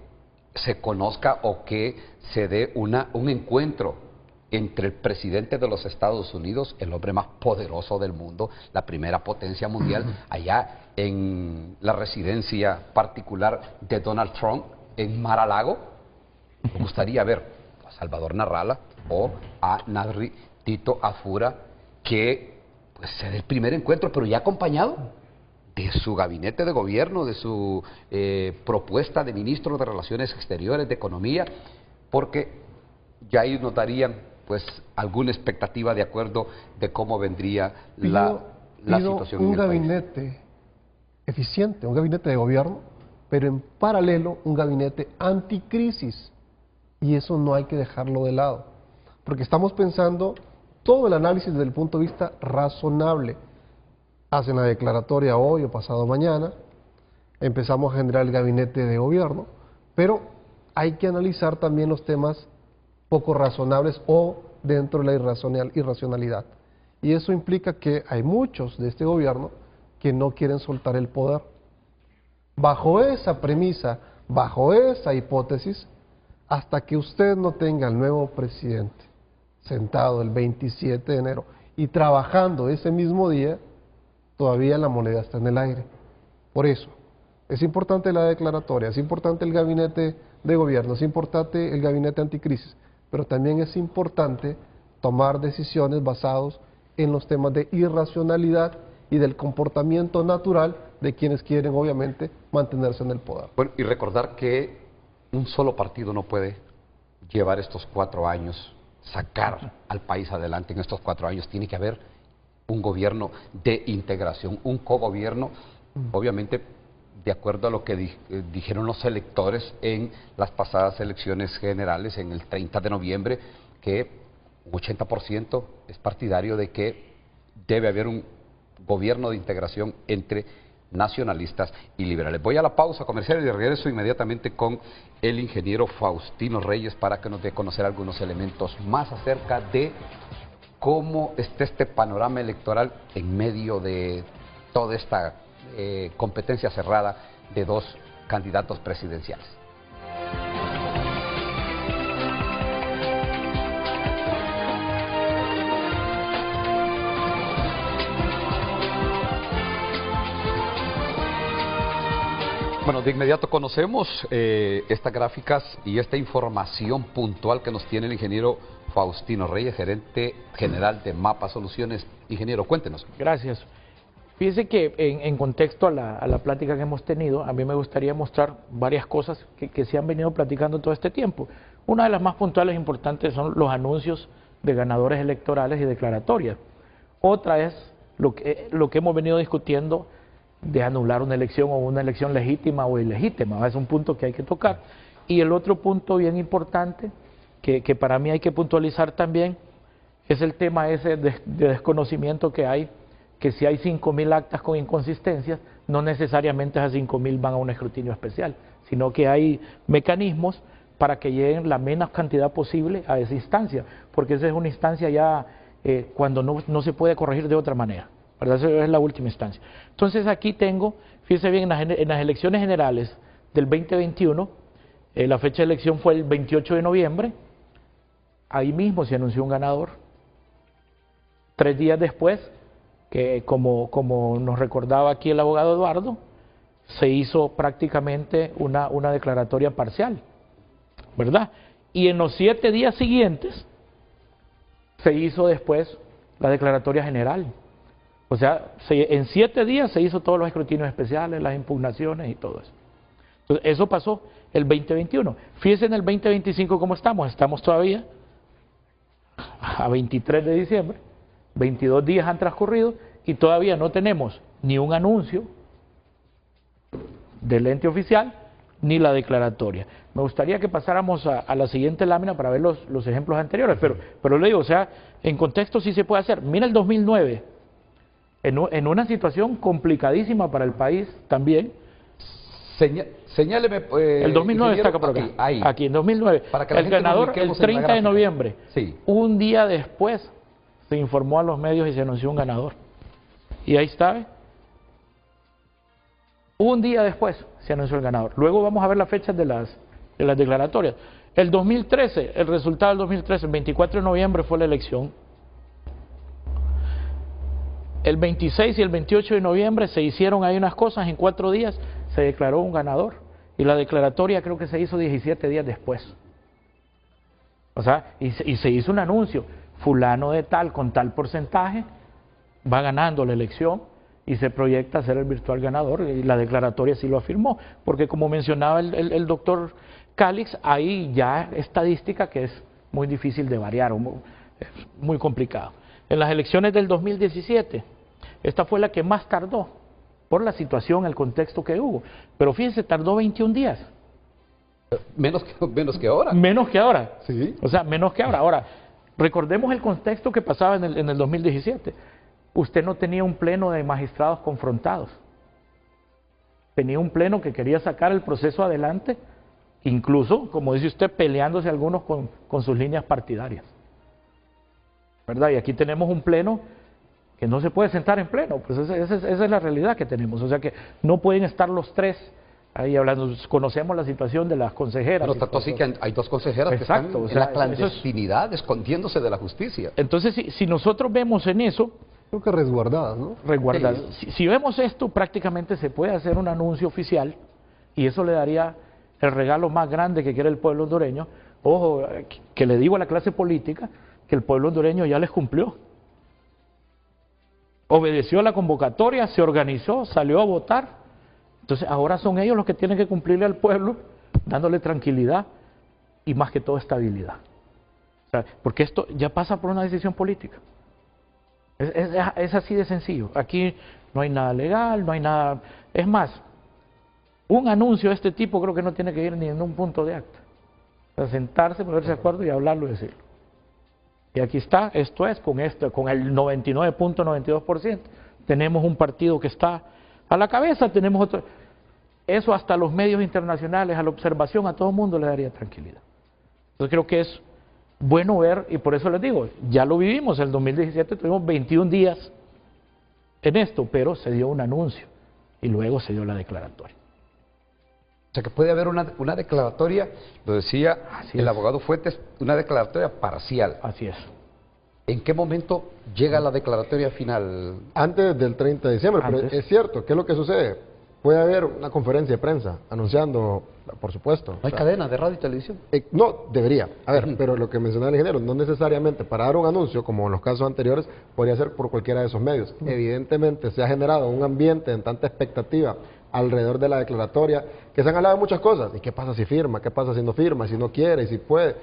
se conozca o que se dé un encuentro entre el presidente de los Estados Unidos, el hombre más poderoso del mundo, la primera potencia mundial, allá en la residencia particular de Donald Trump, en Mar-a-Lago. Me gustaría ver a Salvador Narrala o a Nadri Tito Afura, que pues se dé el primer encuentro, pero ya acompañado de su gabinete de gobierno, de su propuesta de ministro de Relaciones Exteriores, de Economía, porque ya ahí nos darían pues alguna expectativa de acuerdo de cómo vendría la situación en el país. Un gabinete eficiente, un gabinete de gobierno, pero en paralelo un gabinete anticrisis, y eso no hay que dejarlo de lado, porque estamos pensando todo el análisis desde el punto de vista razonable. Hacen la declaratoria hoy o pasado mañana, empezamos a generar el gabinete de gobierno, pero hay que analizar también los temas poco razonables o dentro de la irracionalidad. Y eso implica que hay muchos de este gobierno que no quieren soltar el poder. Bajo esa premisa, bajo esa hipótesis, hasta que usted no tenga al nuevo presidente sentado el 27 de enero y trabajando ese mismo día, todavía la moneda está en el aire. Por eso, es importante la declaratoria, es importante el gabinete de gobierno, es importante el gabinete anticrisis, pero también es importante tomar decisiones basadas en los temas de irracionalidad y del comportamiento natural de quienes quieren, obviamente, mantenerse en el poder. Bueno, y recordar que un solo partido no puede llevar estos 4 años, sacar al país adelante en estos 4 años, tiene que haber un gobierno de integración, un cogobierno, obviamente de acuerdo a lo que dijeron los electores en las pasadas elecciones generales en el 30 de noviembre, que un 80% es partidario de que debe haber un gobierno de integración entre nacionalistas y liberales. Voy a la pausa comercial y regreso inmediatamente con el ingeniero Faustino Reyes para que nos dé a conocer algunos elementos más acerca de cómo está este panorama electoral en medio de toda esta competencia cerrada de 2 candidatos presidenciales. Bueno, de inmediato conocemos estas gráficas y esta información puntual que nos tiene el ingeniero Faustino Reyes, gerente general de Mapa Soluciones. Ingeniero, cuéntenos. Gracias. Fíjese que en contexto a la plática que hemos tenido, a mí me gustaría mostrar varias cosas que se han venido platicando todo este tiempo. Una de las más puntuales e importantes son los anuncios de ganadores electorales y declaratorias. Otra es lo que hemos venido discutiendo de anular una elección o una elección legítima o ilegítima. Es un punto que hay que tocar. Y el otro punto bien importante que para mí hay que puntualizar también es el tema ese de desconocimiento que hay, que si hay 5.000 actas con inconsistencias, no necesariamente esas 5.000 van a un escrutinio especial, sino que hay mecanismos para que lleguen la menos cantidad posible a esa instancia, porque esa es una instancia ya cuando no se puede corregir de otra manera, ¿verdad? Esa es la última instancia. Entonces aquí tengo, fíjese bien, en las elecciones generales del 2021, la fecha de elección fue el 28 de noviembre, ahí mismo se anunció un ganador. 3 días después, que como nos recordaba aquí el abogado Eduardo, se hizo prácticamente una declaratoria parcial, ¿verdad? Y en los 7 días siguientes se hizo después la declaratoria general. O sea, en 7 días se hizo todos los escrutinios especiales, las impugnaciones y todo eso. Entonces, eso pasó el 2021. Fíjense en el 2025 cómo estamos. Estamos todavía a 23 de diciembre. 22 días han transcurrido y todavía no tenemos ni un anuncio del ente oficial ni la declaratoria. Me gustaría que pasáramos a la siguiente lámina para ver los ejemplos anteriores, pero le digo, o sea, en contexto sí se puede hacer. Mira el 2009, en una situación complicadísima para el país también. Señáleme. El 2009 está acá por acá. Aquí, en 2009. Para que el ganador, el 30 de noviembre. Sí. Un día después se informó a los medios y se anunció un ganador. Y ahí está. Un día después se anunció el ganador. Luego vamos a ver las fechas de las declaratorias. El 2013, el resultado del 2013, el 24 de noviembre fue la elección. El 26 y el 28 de noviembre se hicieron ahí unas cosas, en 4 días se declaró un ganador. Y la declaratoria creo que se hizo 17 días después. O sea, y se hizo un anuncio. Fulano de tal, con tal porcentaje, va ganando la elección y se proyecta a ser el virtual ganador, y la declaratoria sí lo afirmó, porque como mencionaba el doctor Calix, hay ya estadística que es muy difícil de variar, es muy complicado. En las elecciones del 2017, esta fue la que más tardó, por la situación, el contexto que hubo, pero fíjense, tardó 21 días. Menos que ahora. Menos que ahora. Sí. O sea, menos que ahora. Ahora, recordemos el contexto que pasaba en el 2017. Usted no tenía un pleno de magistrados confrontados. Tenía un pleno que quería sacar el proceso adelante, incluso, como dice usted, peleándose algunos con sus líneas partidarias. ¿Verdad? Y aquí tenemos un pleno que no se puede sentar en pleno. Pues esa es la realidad que tenemos. O sea que no pueden estar los 3 ahí hablando. Conocemos la situación de las consejeras. Pero tanto así que hay 2 consejeras. Exacto, que están en la clandestinidad, escondiéndose de la justicia. Entonces, si nosotros vemos en eso... Creo que resguardadas, ¿no? Resguardadas. Si vemos esto, prácticamente se puede hacer un anuncio oficial y eso le daría el regalo más grande que quiere el pueblo hondureño. Ojo, que le digo a la clase política que el pueblo hondureño ya les cumplió. Obedeció a la convocatoria, se organizó, salió a votar. Entonces ahora son ellos los que tienen que cumplirle al pueblo, dándole tranquilidad y más que todo estabilidad. O sea, porque esto ya pasa por una decisión política. Es así de sencillo. Aquí no hay nada legal, no hay nada... Es más, un anuncio de este tipo creo que no tiene que ir ni en un punto de acta. O sea, sentarse, ponerse de acuerdo y hablarlo y decirlo. Y aquí está, esto es, con el 99.92%. Tenemos un partido que está a la cabeza, tenemos otro... Eso hasta los medios internacionales, a la observación, a todo el mundo le daría tranquilidad. Entonces creo que es bueno ver, y por eso les digo, ya lo vivimos, en el 2017 tuvimos 21 días en esto, pero se dio un anuncio y luego se dio la declaratoria. O sea que puede haber una declaratoria, lo decía el abogado Fuentes, una declaratoria parcial. Así es. ¿En qué momento llega la declaratoria final? Antes del 30 de diciembre, pero es cierto, ¿qué es lo que sucede? Puede haber una conferencia de prensa anunciando, por supuesto. ¿No hay cadena de radio y televisión? No, debería. A ver, pero lo que mencionaba el ingeniero, no necesariamente para dar un anuncio, como en los casos anteriores, podría ser por cualquiera de esos medios. Evidentemente se ha generado un ambiente en tanta expectativa alrededor de la declaratoria, que se han hablado de muchas cosas. ¿Y qué pasa si firma? ¿Qué pasa si no firma? ¿Si no quiere? ¿Y si puede?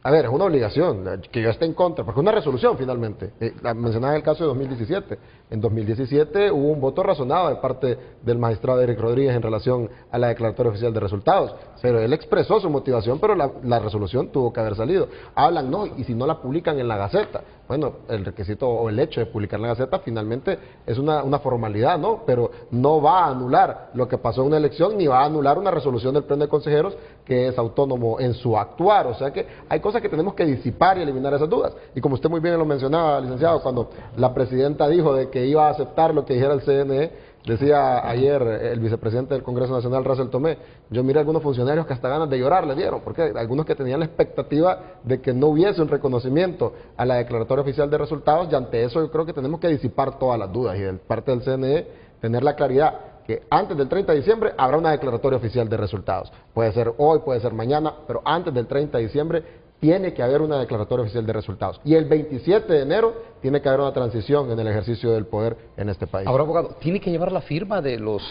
A ver, es una obligación que yo esté en contra, porque es una resolución finalmente. Mencionaba el caso de 2017. En 2017 hubo un voto razonado de parte del magistrado Eric Rodríguez en relación a la declaratoria oficial de resultados. Pero él expresó su motivación, pero la resolución tuvo que haber salido. Hablan, no, y si no la publican en la Gaceta. Bueno, el requisito o el hecho de publicar en la Gaceta finalmente es una formalidad, ¿no? Pero no va a anular lo que pasó en una elección, ni va a anular una resolución del Pleno de Consejeros que es autónomo en su actuar. O sea que hay cosas que tenemos que disipar y eliminar esas dudas. Y como usted muy bien lo mencionaba, licenciado, cuando la presidenta dijo de que iba a aceptar lo que dijera el CNE, decía ayer el vicepresidente del Congreso Nacional, Russell Tomé, yo miré a algunos funcionarios que hasta ganas de llorar le dieron, porque algunos que tenían la expectativa de que no hubiese un reconocimiento a la declaratoria oficial de resultados, y ante eso yo creo que tenemos que disipar todas las dudas y de parte del CNE tener la claridad que antes del 30 de diciembre habrá una declaratoria oficial de resultados. Puede ser hoy, puede ser mañana, pero antes del 30 de diciembre tiene que haber una declaratoria oficial de resultados. Y el 27 de enero tiene que haber una transición en el ejercicio del poder en este país. Ahora, abogado, ¿tiene que llevar la firma de los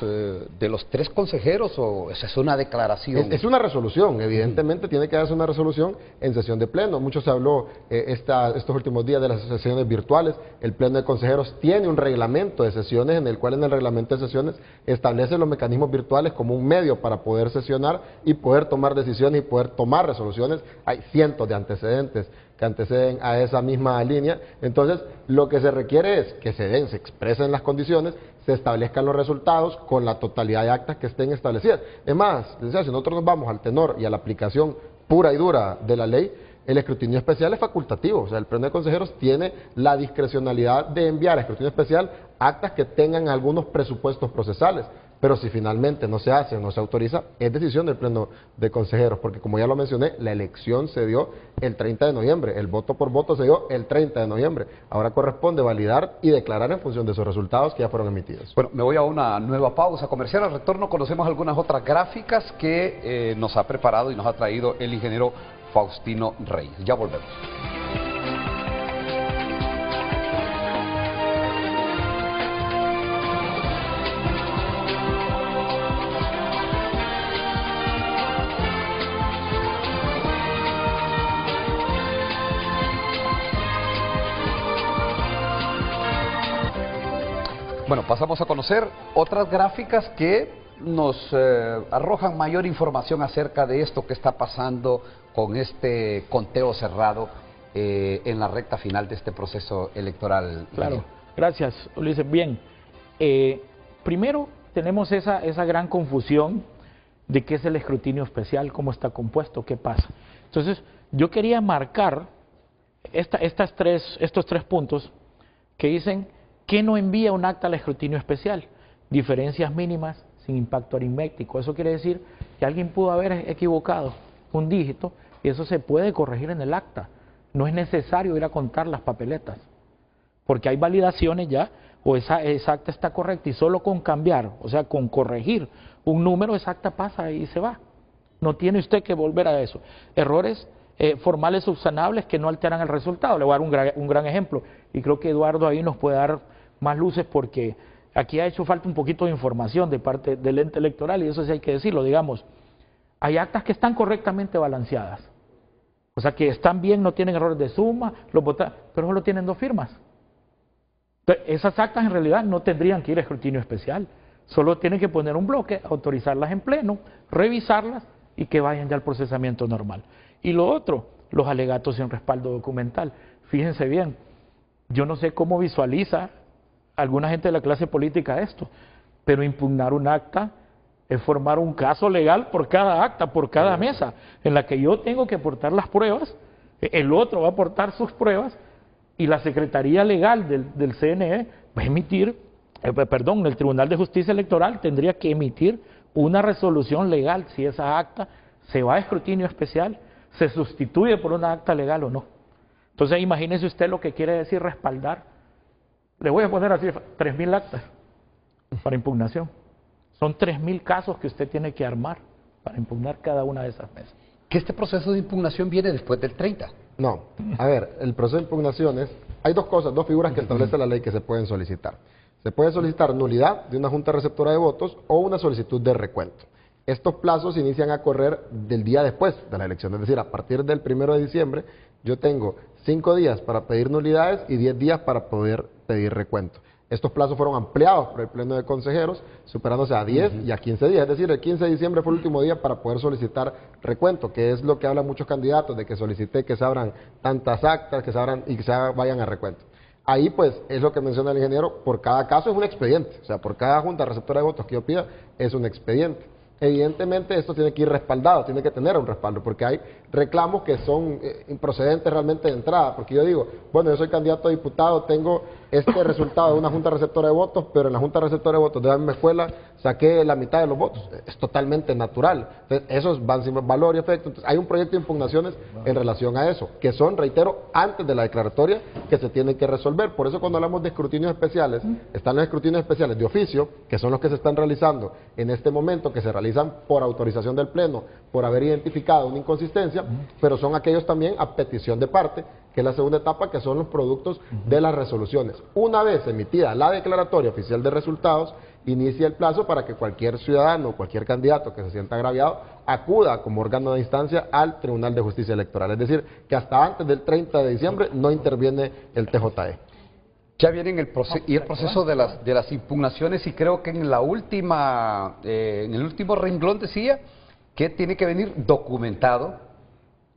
3 consejeros o esa es una declaración? Es una resolución, evidentemente tiene que darse una resolución en sesión de pleno. Mucho se habló estos últimos días de las sesiones virtuales. El Pleno de Consejeros tiene un reglamento de sesiones en el cual en el reglamento de sesiones establece los mecanismos virtuales como un medio para poder sesionar y poder tomar decisiones y poder tomar resoluciones. Hay cientos de antecedentes que anteceden a esa misma línea. Entonces, lo que se requiere es que se expresen las condiciones, se establezcan los resultados con la totalidad de actas que estén establecidas. Es más, si nosotros nos vamos al tenor y a la aplicación pura y dura de la ley, el escrutinio especial es facultativo. O sea, el Pleno de Consejeros tiene la discrecionalidad de enviar a escrutinio especial actas que tengan algunos presupuestos procesales. Pero si finalmente no se hace o no se autoriza, es decisión del Pleno de Consejeros, porque como ya lo mencioné, la elección se dio el 30 de noviembre, el voto por voto se dio el 30 de noviembre. Ahora corresponde validar y declarar en función de esos resultados que ya fueron emitidos. Bueno, me voy a una nueva pausa comercial. Al retorno conocemos algunas otras gráficas que nos ha preparado y nos ha traído el ingeniero Faustino Reyes. Ya volvemos. Bueno, pasamos a conocer otras gráficas que nos arrojan mayor información acerca de esto que está pasando con este conteo cerrado en la recta final de este proceso electoral. Claro, gracias, Ulises. Bien, primero tenemos esa gran confusión de qué es el escrutinio especial, cómo está compuesto, qué pasa. Entonces, yo quería marcar estos tres puntos que dicen que no envía un acta al escrutinio especial. Diferencias mínimas sin impacto aritmético. Eso quiere decir que alguien pudo haber equivocado un dígito y eso se puede corregir en el acta. No es necesario ir a contar las papeletas, porque hay validaciones ya, o esa acta está correcta y solo con cambiar, o sea, con corregir un número, esa acta pasa y se va. No tiene usted que volver a eso. Errores formales subsanables que no alteran el resultado. Le voy a dar un gran ejemplo y creo que Eduardo ahí nos puede dar más luces porque aquí ha hecho falta un poquito de información de parte del ente electoral y eso sí hay que decirlo. Digamos, hay actas que están correctamente balanceadas, O sea que están bien, no tienen errores de suma, los votan, pero solo tienen 2 firmas. Entonces, esas actas en realidad no tendrían que ir a escrutinio especial. Solo tienen que poner un bloque, autorizarlas en pleno, revisarlas y que vayan ya al procesamiento normal. Y lo otro, los alegatos sin respaldo documental. Fíjense bien, yo no sé cómo visualiza alguna gente de la clase política esto, pero impugnar un acta es formar un caso legal por cada acta, por cada mesa, en la que yo tengo que aportar las pruebas, el otro va a aportar sus pruebas, y la Secretaría Legal del CNE va a emitir, el Tribunal de Justicia Electoral tendría que emitir una resolución legal si esa acta se va a escrutinio especial, se sustituye por una acta legal o no. Entonces imagínese usted lo que quiere decir respaldar. Le voy a poner así, 3.000 actas para impugnación. Son 3.000 casos que usted tiene que armar para impugnar cada una de esas mesas. Que este proceso de impugnación viene después del 30. No, a ver, el proceso de impugnaciones, hay 2 cosas, 2 figuras que establece la ley que se pueden solicitar. Se puede solicitar nulidad de una junta receptora de votos o una solicitud de recuento. Estos plazos inician a correr del día después de la elección, es decir, a partir del 1 de diciembre yo tengo 5 días para pedir nulidades y 10 días para poder pedir recuento. Estos plazos fueron ampliados por el Pleno de Consejeros, superándose a 10 y a 15 días. Es decir, el 15 de diciembre fue el último día para poder solicitar recuento, que es lo que hablan muchos candidatos, de que solicité que se abran tantas actas, que se abran y que se vayan a recuento. Ahí, pues, es lo que menciona el ingeniero, por cada caso es un expediente. O sea, por cada junta receptora de votos que yo pida, es un expediente. Evidentemente esto tiene que ir respaldado, tiene que tener un respaldo, porque hay reclamos que son improcedentes realmente de entrada, porque yo digo, bueno, yo soy candidato a diputado, tengo este resultado de una junta receptora de votos, pero en la junta receptora de votos de la misma escuela saqué la mitad de los votos, es totalmente natural. Entonces, esos van sin valor y efecto. Entonces, hay un proyecto de impugnaciones en relación a eso, que son, reitero, antes de la declaratoria, que se tienen que resolver. Por eso cuando hablamos de escrutinios especiales, están los escrutinios especiales de oficio, que son los que se están realizando en este momento, que se realizan por autorización del Pleno, por haber identificado una inconsistencia, pero son aquellos también a petición de parte, que es la segunda etapa, que son los productos de las resoluciones. Una vez emitida la declaratoria oficial de resultados, inicia el plazo para que cualquier ciudadano, cualquier candidato que se sienta agraviado, acuda como órgano de instancia al Tribunal de Justicia Electoral. Es decir, que hasta antes del 30 de diciembre no interviene el TJE. Ya viene el proceso de las impugnaciones, y creo que en el último renglón decía que tiene que venir documentado,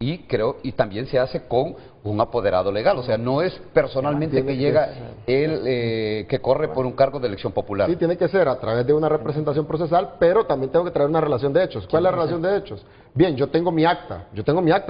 y también se hace con un apoderado legal, o sea, no es personalmente que llega que corre por un cargo de elección popular. Sí, tiene que ser a través de una representación procesal, pero también tengo que traer una relación de hechos. ¿Cuál es la relación de hechos? Bien, yo tengo mi acta,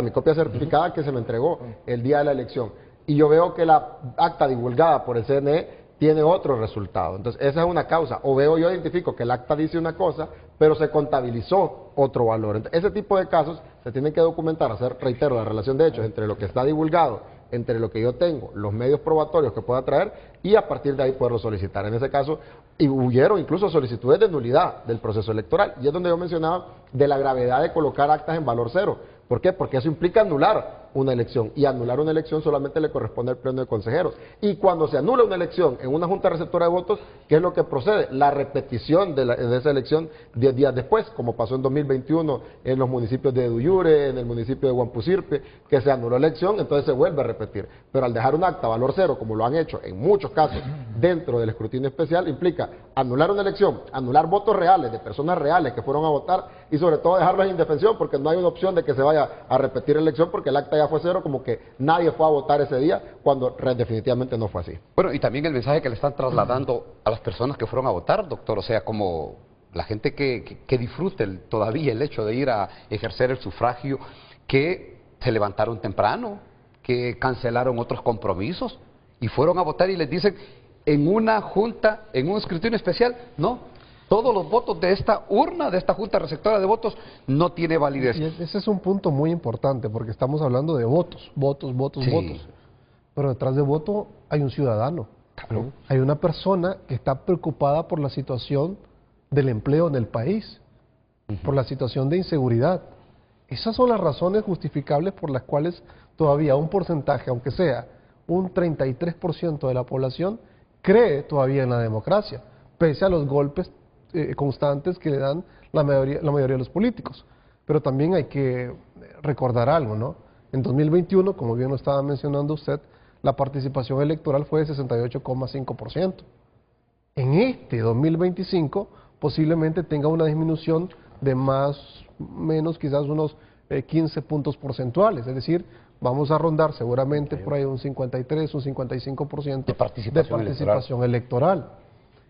mi copia certificada que se me entregó el día de la elección, y yo veo que la acta divulgada por el CNE tiene otro resultado. Entonces, esa es una causa. O veo, yo identifico que el acta dice una cosa, pero se contabilizó otro valor. Entonces, ese tipo de casos se tienen que documentar, hacer, reitero, la relación de hechos entre lo que está divulgado, entre lo que yo tengo, los medios probatorios que pueda traer, y a partir de ahí poderlo solicitar. En ese caso, y hubieron incluso solicitudes de nulidad del proceso electoral, y es donde yo mencionaba de la gravedad de colocar actas en valor cero. ¿Por qué? Porque eso implica anular una elección, y anular una elección solamente le corresponde al Pleno de Consejeros. Y cuando se anula una elección en una junta receptora de votos, ¿qué es lo que procede? La repetición de esa elección 10 días después, como pasó en 2021 en los municipios de Duyure, en el municipio de Huampusirpe, que se anuló la elección, entonces se vuelve a repetir. Pero al dejar un acta valor cero, como lo han hecho en muchos casos dentro del escrutinio especial, implica anular una elección, anular votos reales de personas reales que fueron a votar, y sobre todo dejarlos en indefensión, porque no hay una opción de que se vaya a repetir la elección, porque el acta ya fue cero, como que nadie fue a votar ese día, cuando definitivamente no fue así. Bueno, y también el mensaje que le están trasladando a las personas que fueron a votar, doctor, o sea, como la gente que disfrute todavía el hecho de ir a ejercer el sufragio, que se levantaron temprano, que cancelaron otros compromisos y fueron a votar, y les dicen en una junta, en un escrutinio especial, no, todos los votos de esta urna, de esta junta receptora de votos, no tiene validez. Y ese es un punto muy importante, porque estamos hablando de votos. Pero detrás de voto hay un ciudadano. Claro. Hay una persona que está preocupada por la situación del empleo en el país, por la situación de inseguridad. Esas son las razones justificables por las cuales todavía un porcentaje, aunque sea un 33% de la población, cree todavía en la democracia, pese a los golpes constantes que le dan la mayoría de los políticos. Pero también hay que recordar algo, ¿no? En 2021, como bien lo estaba mencionando usted, la participación electoral fue de 68,5%. En este 2025 posiblemente tenga una disminución de más o menos quizás unos 15 puntos porcentuales, es decir, vamos a rondar seguramente por ahí un 53, un 55% de participación electoral.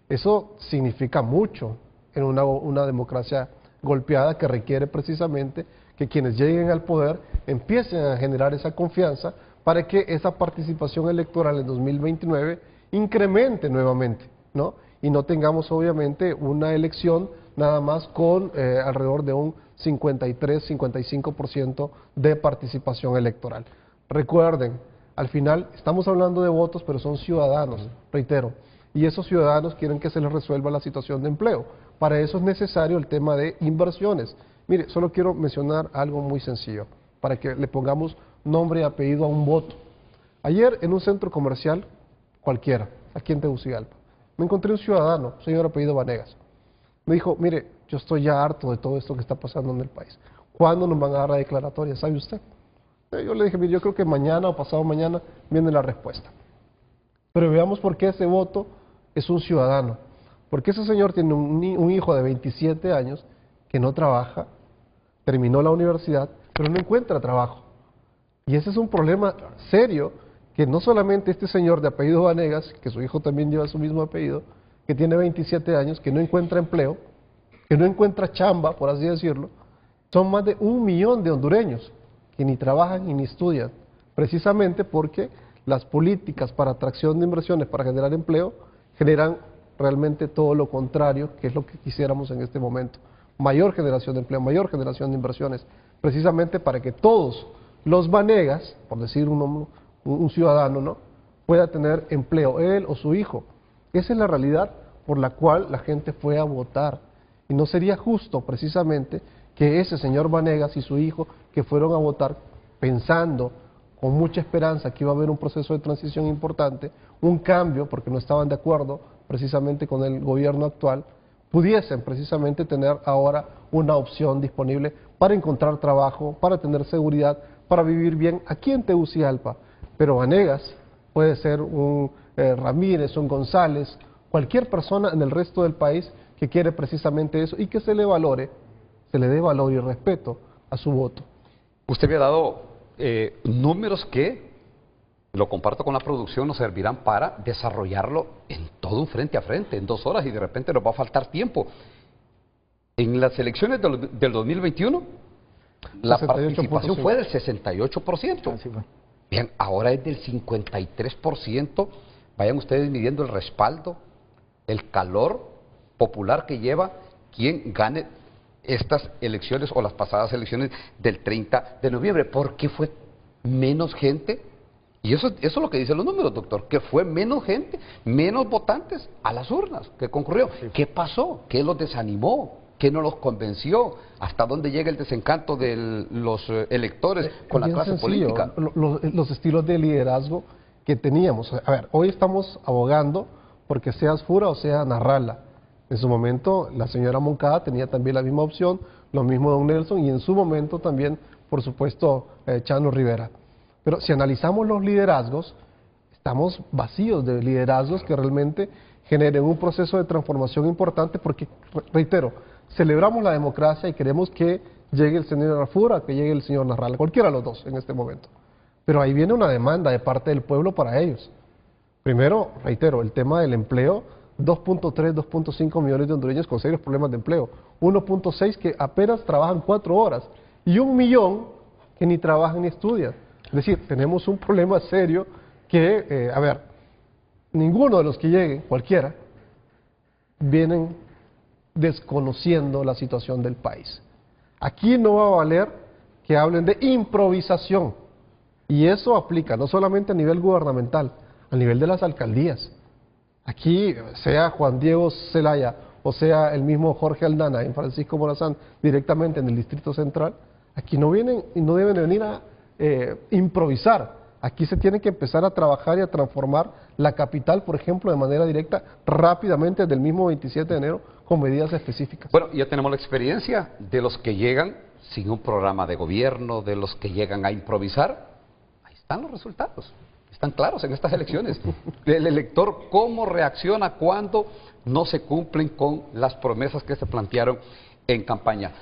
Eso significa mucho en una democracia golpeada que requiere precisamente que quienes lleguen al poder empiecen a generar esa confianza para que esa participación electoral en 2029 incremente nuevamente, ¿no? Y no tengamos obviamente una elección nada más con alrededor de un 53-55% de participación electoral. Recuerden, al final estamos hablando de votos, pero son ciudadanos, reitero, y esos ciudadanos quieren que se les resuelva la situación de empleo. Para eso es necesario el tema de inversiones. Mire, solo quiero mencionar algo muy sencillo, para que le pongamos nombre y apellido a un voto. Ayer en un centro comercial cualquiera, aquí en Tegucigalpa, me encontré un ciudadano, señor apellido Vanegas. Me dijo, mire, yo estoy ya harto de todo esto que está pasando en el país. ¿Cuándo nos van a dar la declaratoria? ¿Sabe usted? Yo le dije, mire, yo creo que mañana o pasado mañana viene la respuesta. Pero veamos por qué ese voto es un ciudadano. Porque ese señor tiene un hijo de 27 años que no trabaja, terminó la universidad, pero no encuentra trabajo. Y ese es un problema serio, que no solamente este señor de apellido Vanegas, que su hijo también lleva su mismo apellido, que tiene 27 años, que no encuentra empleo, que no encuentra chamba, por así decirlo, son más de 1 millón de hondureños que ni trabajan y ni estudian, precisamente porque las políticas para atracción de inversiones, para generar empleo, generan realmente todo lo contrario, que es lo que quisiéramos en este momento. Mayor generación de empleo, mayor generación de inversiones, precisamente para que todos los Vanegas, por decir un ciudadano, ¿no?, pueda tener empleo, él o su hijo. Esa es la realidad por la cual la gente fue a votar. Y no sería justo precisamente que ese señor Vanegas y su hijo que fueron a votar pensando con mucha esperanza que iba a haber un proceso de transición importante, un cambio, porque no estaban de acuerdo precisamente con el gobierno actual, pudiesen precisamente tener ahora una opción disponible para encontrar trabajo, para tener seguridad, para vivir bien aquí en Tegucigalpa. Pero Vanegas puede ser un Ramírez, un González, cualquier persona en el resto del país que quiere precisamente eso y que se le valore, se le dé valor y respeto a su voto. Usted me ha dado números que, lo comparto con la producción, nos servirán para desarrollarlo en todo un frente a frente, en 2 horas, y de repente nos va a faltar tiempo. En las elecciones del 2021, la participación fue del 68%. Así fue. Bien, ahora es del 53%. Vayan ustedes midiendo el respaldo, el calor popular que lleva quien gane estas elecciones o las pasadas elecciones del 30 de noviembre. ¿Por qué fue menos gente? Y eso es lo que dicen los números, doctor, que fue menos gente, menos votantes a las urnas que concurrió. ¿Qué pasó? ¿Qué los desanimó? ¿Qué no los convenció? ¿Hasta dónde llega el desencanto de los electores con la clase política? Los estilos de liderazgo que teníamos. A ver, hoy estamos abogando porque seas Fura o sea Narrala. En su momento la señora Moncada tenía también la misma opción, lo mismo don Nelson, y en su momento también, por supuesto, Chano Rivera. Pero si analizamos los liderazgos, estamos vacíos de liderazgos que realmente generen un proceso de transformación importante, porque, reitero, celebramos la democracia y queremos que llegue el señor Fura, que llegue el señor Narrala, cualquiera de los dos en este momento. Pero ahí viene una demanda de parte del pueblo para ellos. Primero, reitero, el tema del empleo, 2.3, 2.5 millones de hondureños con serios problemas de empleo, 1.6 que apenas trabajan 4 horas y 1 millón que ni trabajan ni estudian. Es decir, tenemos un problema serio que, a ver, ninguno de los que lleguen, cualquiera, vienen desconociendo la situación del país. Aquí no va a valer que hablen de improvisación, y eso aplica no solamente a nivel gubernamental, a nivel de las alcaldías. Aquí, sea Juan Diego Zelaya o sea el mismo Jorge Aldana en Francisco Morazán, directamente en el Distrito Central, aquí no vienen y no deben venir a improvisar. Aquí se tiene que empezar a trabajar y a transformar la capital, por ejemplo, de manera directa, rápidamente, desde el mismo 27 de enero, con medidas específicas. Bueno, ya tenemos la experiencia de los que llegan sin un programa de gobierno, de los que llegan a improvisar. Ahí están los resultados, están claros en estas elecciones. El elector cómo reacciona cuando no se cumplen con las promesas que se plantearon en campaña.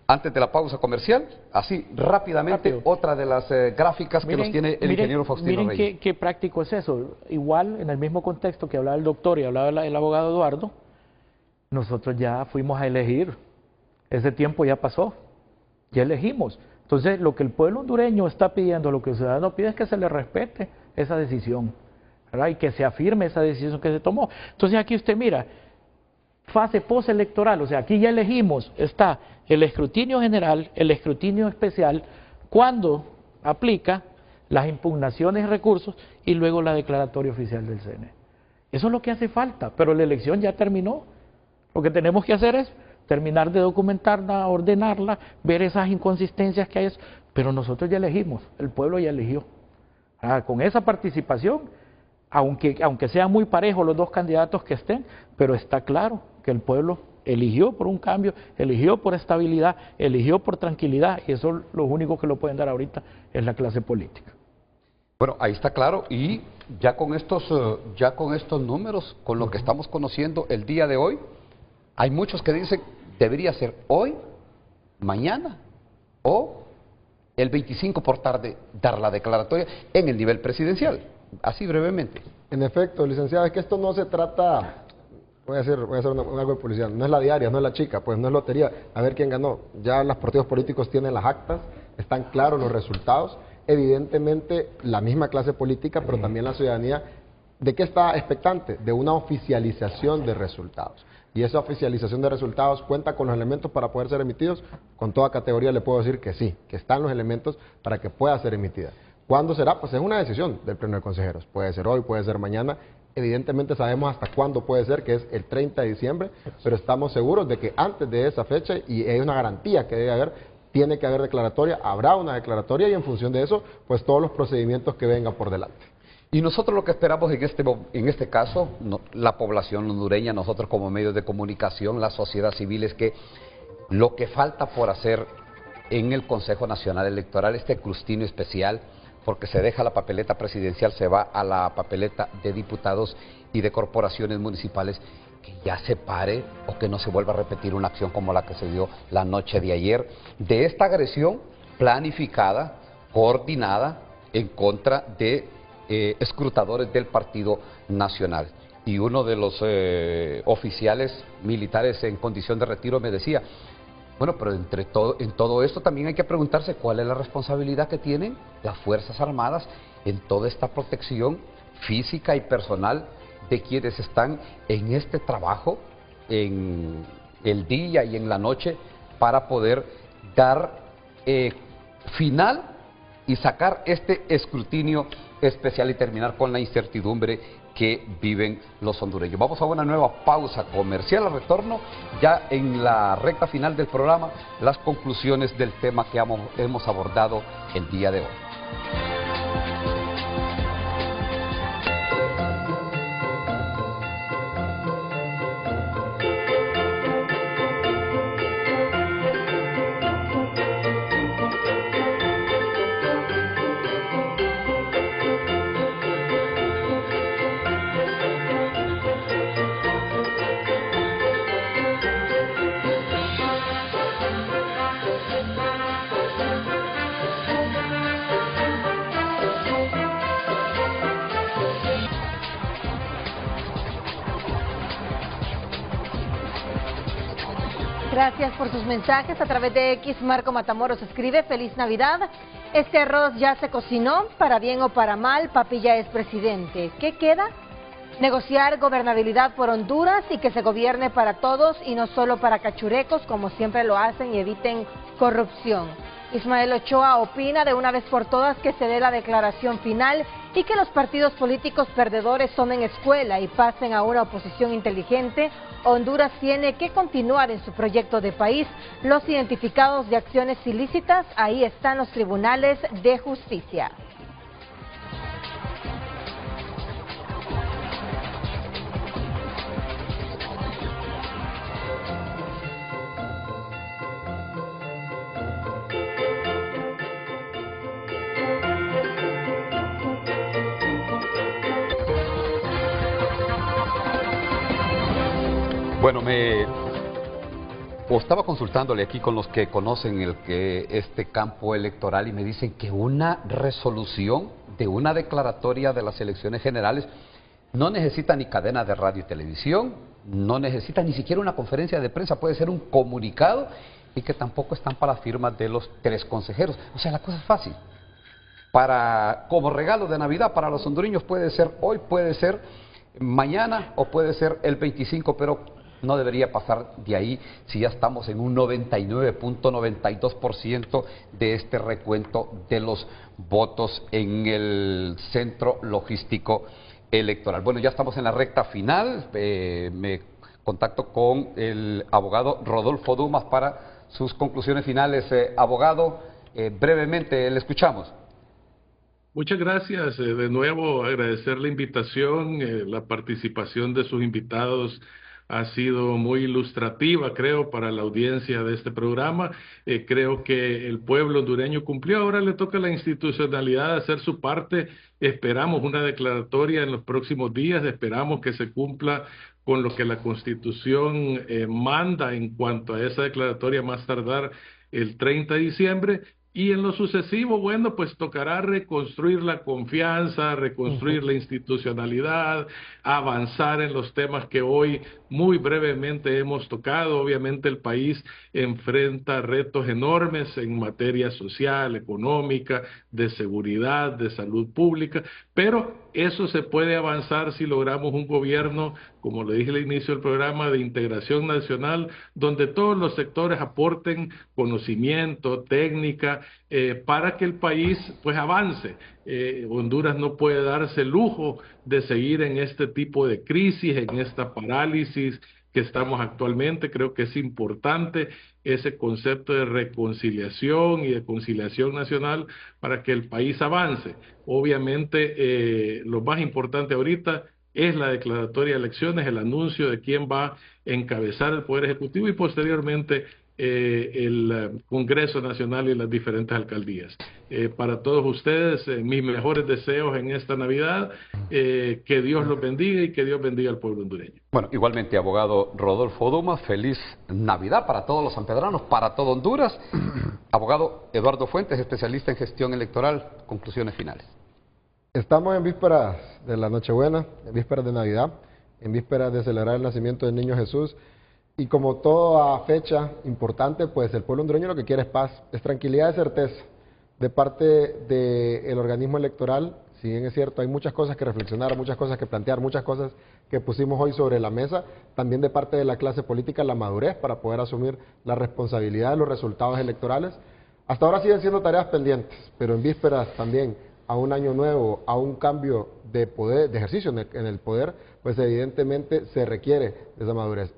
Antes de la pausa comercial, así rápidamente, otra de las gráficas que nos tiene el ingeniero Faustino Reyes. Miren qué práctico es eso. Igual, en el mismo contexto que hablaba el doctor y hablaba el abogado Eduardo, nosotros ya fuimos a elegir. Ese tiempo ya pasó, ya elegimos. Entonces, lo que el pueblo hondureño está pidiendo, lo que el ciudadano pide es que se le respete esa decisión, ¿verdad? Y que se afirme esa decisión que se tomó. Entonces, aquí usted mira, fase postelectoral, o sea, aquí ya elegimos, está el escrutinio general, el escrutinio especial, cuando aplica las impugnaciones y recursos y luego la declaratoria oficial del CNE. Eso es lo que hace falta, pero la elección ya terminó. Lo que tenemos que hacer es terminar de documentarla, ordenarla, ver esas inconsistencias que hay, pero nosotros ya elegimos, el pueblo ya eligió. Con esa participación, aunque sean muy parejos los dos candidatos que estén, pero está claro que el pueblo eligió por un cambio, eligió por estabilidad, eligió por tranquilidad, y eso lo único que lo pueden dar ahorita es la clase política. Bueno, ahí está claro, y ya con estos números, con lo que estamos conociendo el día de hoy, hay muchos que dicen debería ser hoy, mañana o el 25 por tarde dar la declaratoria en el nivel presidencial. Así brevemente. En efecto, licenciado, es que esto no se trata, voy a hacer algo de publicidad, no es la diaria, no es la chica, pues no es lotería, a ver quién ganó. Ya los partidos políticos tienen las actas, están claros los resultados, evidentemente la misma clase política, pero también la ciudadanía, ¿de qué está expectante? De una oficialización de resultados. Y esa oficialización de resultados cuenta con los elementos para poder ser emitidos. Con toda categoría le puedo decir que sí, que están los elementos para que pueda ser emitida. ¿Cuándo será? Pues es una decisión del Pleno de Consejeros. Puede ser hoy, puede ser mañana. Evidentemente sabemos hasta cuándo puede ser, que es el 30 de diciembre, pero estamos seguros de que antes de esa fecha, y hay una garantía que debe haber, tiene que haber declaratoria, habrá una declaratoria y en función de eso, pues todos los procedimientos que vengan por delante. Y nosotros lo que esperamos en este caso, la población hondureña, nosotros como medios de comunicación, la sociedad civil, es que lo que falta por hacer en el Consejo Nacional Electoral, este escrutinio especial, porque se deja la papeleta presidencial, se va a la papeleta de diputados y de corporaciones municipales, que ya se pare o que no se vuelva a repetir una acción como la que se dio la noche de ayer, de esta agresión planificada, coordinada, en contra de escrutadores del Partido Nacional. Y uno de los oficiales militares en condición de retiro me decía, bueno, pero en todo esto también hay que preguntarse cuál es la responsabilidad que tienen las Fuerzas Armadas en toda esta protección física y personal de quienes están en este trabajo, en el día y en la noche, para poder dar final y sacar este escrutinio especial y terminar con la incertidumbre que viven los hondureños. Vamos a una nueva pausa comercial. Al retorno, ya en la recta final del programa, las conclusiones del tema que hemos abordado el día de hoy. Gracias por sus mensajes. A través de X, Marco Matamoros escribe: Feliz Navidad. Este arroz ya se cocinó, para bien o para mal, papi ya es presidente. ¿Qué queda? Negociar gobernabilidad por Honduras y que se gobierne para todos y no solo para cachurecos, como siempre lo hacen, y eviten corrupción. Ismael Ochoa opina de una vez por todas que se dé la declaración final y que los partidos políticos perdedores tomen escuela y pasen a una oposición inteligente. Honduras tiene que continuar en su proyecto de país. Los identificados de acciones ilícitas, ahí están los tribunales de justicia. Bueno, estaba consultándole aquí con los que conocen este campo electoral y me dicen que una resolución de una declaratoria de las elecciones generales no necesita ni cadena de radio y televisión, no necesita ni siquiera una conferencia de prensa, puede ser un comunicado y que tampoco están para las firmas de los 3 consejeros. O sea, la cosa es fácil. Como regalo de Navidad para los hondureños puede ser hoy, puede ser mañana o puede ser el 25, pero no debería pasar de ahí si ya estamos en un 99.92% de este recuento de los votos en el centro logístico electoral. Bueno, ya estamos en la recta final. Me contacto con el abogado Rodolfo Dumas para sus conclusiones finales. Abogado, brevemente le escuchamos. Muchas gracias. De nuevo, agradecer la invitación, la participación de sus invitados ha sido muy ilustrativa, creo, para la audiencia de este programa. Creo que el pueblo hondureño cumplió, ahora le toca a la institucionalidad hacer su parte. Esperamos una declaratoria en los próximos días, esperamos que se cumpla con lo que la Constitución manda en cuanto a esa declaratoria, más tardar el 30 de diciembre. Y en lo sucesivo, bueno, pues tocará reconstruir la confianza, reconstruir la institucionalidad, avanzar en los temas que hoy muy brevemente hemos tocado. Obviamente el país enfrenta retos enormes en materia social, económica, de seguridad, de salud pública, pero eso se puede avanzar si logramos un gobierno, como le dije al inicio del programa, de integración nacional, donde todos los sectores aporten conocimiento, técnica, para que el país pues avance. Honduras no puede darse el lujo de seguir en este tipo de crisis, en esta parálisis que estamos actualmente. Creo que es importante ese concepto de reconciliación y de conciliación nacional para que el país avance. Obviamente, lo más importante ahorita es la declaratoria de elecciones, el anuncio de quién va a encabezar el Poder Ejecutivo y posteriormente el Congreso Nacional y las diferentes alcaldías. Para todos ustedes, mis mejores deseos en esta Navidad, que Dios los bendiga y que Dios bendiga al pueblo hondureño. Bueno, igualmente, abogado Rodolfo Dumas, feliz Navidad para todos los sanpedranos, para todo Honduras. Abogado Eduardo Fuentes, especialista en gestión electoral, conclusiones finales. Estamos en vísperas de la Nochebuena, en vísperas de Navidad, en vísperas de celebrar el nacimiento del Niño Jesús. Y como toda fecha importante, pues el pueblo hondureño lo que quiere es paz, es tranquilidad y certeza. De parte del organismo electoral, si bien es cierto, hay muchas cosas que reflexionar, muchas cosas que plantear, muchas cosas que pusimos hoy sobre la mesa, también de parte de la clase política la madurez para poder asumir la responsabilidad de los resultados electorales. Hasta ahora siguen siendo tareas pendientes, pero en vísperas también a un año nuevo, a un cambio de poder, de ejercicio en el poder, pues evidentemente se requiere de esa madurez.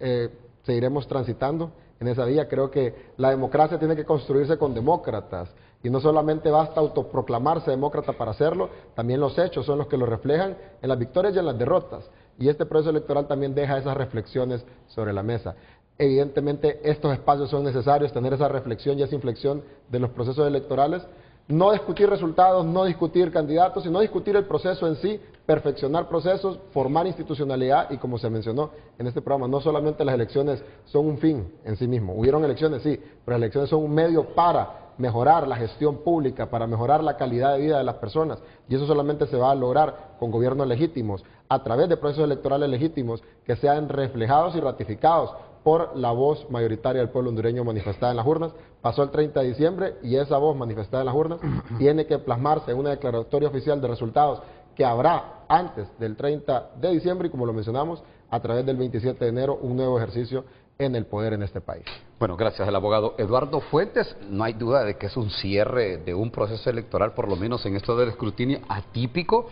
Seguiremos transitando en esa vía. Creo que la democracia tiene que construirse con demócratas y no solamente basta autoproclamarse demócrata para hacerlo, también los hechos son los que lo reflejan en las victorias y en las derrotas. Y este proceso electoral también deja esas reflexiones sobre la mesa. Evidentemente estos espacios son necesarios, tener esa reflexión y esa inflexión de los procesos electorales. No discutir resultados, no discutir candidatos, sino discutir el proceso en sí, perfeccionar procesos, formar institucionalidad y como se mencionó en este programa, no solamente las elecciones son un fin en sí mismo. Hubieron elecciones, sí, pero las elecciones son un medio para mejorar la gestión pública, para mejorar la calidad de vida de las personas y eso solamente se va a lograr con gobiernos legítimos, a través de procesos electorales legítimos que sean reflejados y ratificados por la voz mayoritaria del pueblo hondureño manifestada en las urnas. Pasó el 30 de diciembre y esa voz manifestada en las urnas tiene que plasmarse en una declaratoria oficial de resultados que habrá antes del 30 de diciembre y como lo mencionamos, a través del 27 de enero, un nuevo ejercicio en el poder en este país. Bueno, gracias al abogado Eduardo Fuentes. No hay duda de que es un cierre de un proceso electoral, por lo menos en esto del escrutinio atípico.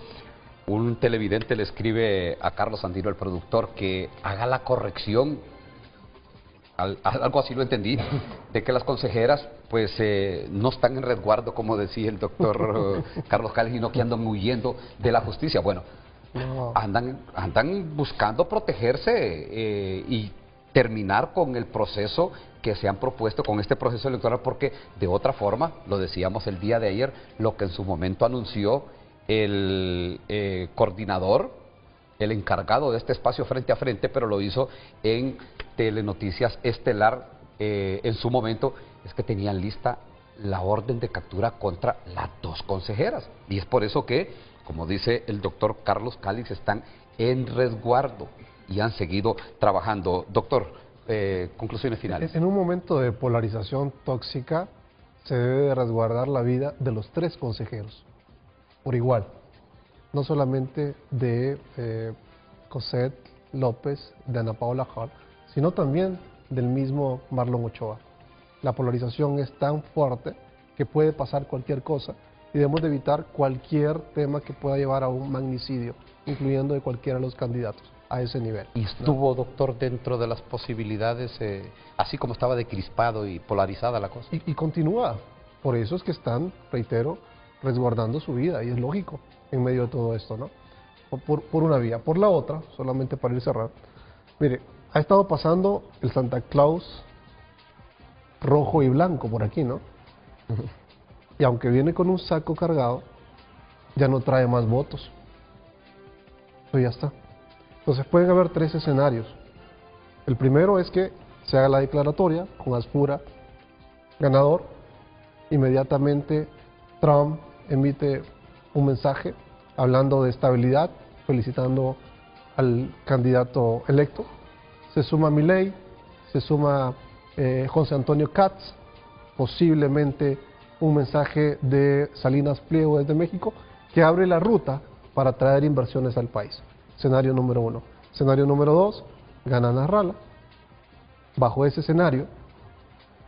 Un televidente le escribe a Carlos Andino, el productor, que haga la corrección, algo así lo entendí, de que las consejeras pues no están en resguardo, como decía el doctor Carlos Cales, sino que andan huyendo de la justicia. Bueno, andan buscando protegerse y terminar con el proceso que se han propuesto, con este proceso electoral, porque de otra forma, lo decíamos el día de ayer, lo que en su momento anunció el coordinador el encargado de este espacio Frente a Frente, pero lo hizo en Telenoticias Estelar en su momento, es que tenían lista la orden de captura contra las 2 consejeras. Y es por eso que, como dice el doctor Carlos Calix, están en resguardo y han seguido trabajando. Doctor, conclusiones finales. En un momento de polarización tóxica, se debe de resguardar la vida de los 3 consejeros, por igual. No solamente de Cosette López, de Ana Paola Hall, sino también del mismo Marlon Ochoa. La polarización es tan fuerte que puede pasar cualquier cosa y debemos de evitar cualquier tema que pueda llevar a un magnicidio, incluyendo de cualquiera de los candidatos a ese nivel. ¿Y estuvo, doctor, dentro de las posibilidades, así como estaba de crispado y polarizada la cosa? Y continúa. Por eso es que están, reitero, resguardando su vida, y es lógico en medio de todo esto, ¿no? Por una vía. Por la otra, solamente para ir cerrando, mire, ha estado pasando el Santa Claus rojo y blanco por aquí, ¿no? Y aunque viene con un saco cargado, ya no trae más votos. Eso ya está. Entonces pueden haber 3 escenarios. El primero es que se haga la declaratoria con Aspura ganador. Inmediatamente Trump emite un mensaje hablando de estabilidad, felicitando al candidato electo. Se suma Milei, se suma José Antonio Katz, posiblemente un mensaje de Salinas Pliego desde México, que abre la ruta para traer inversiones al país. Escenario número 1. Escenario número 2, gana Nasrallah. Bajo ese escenario,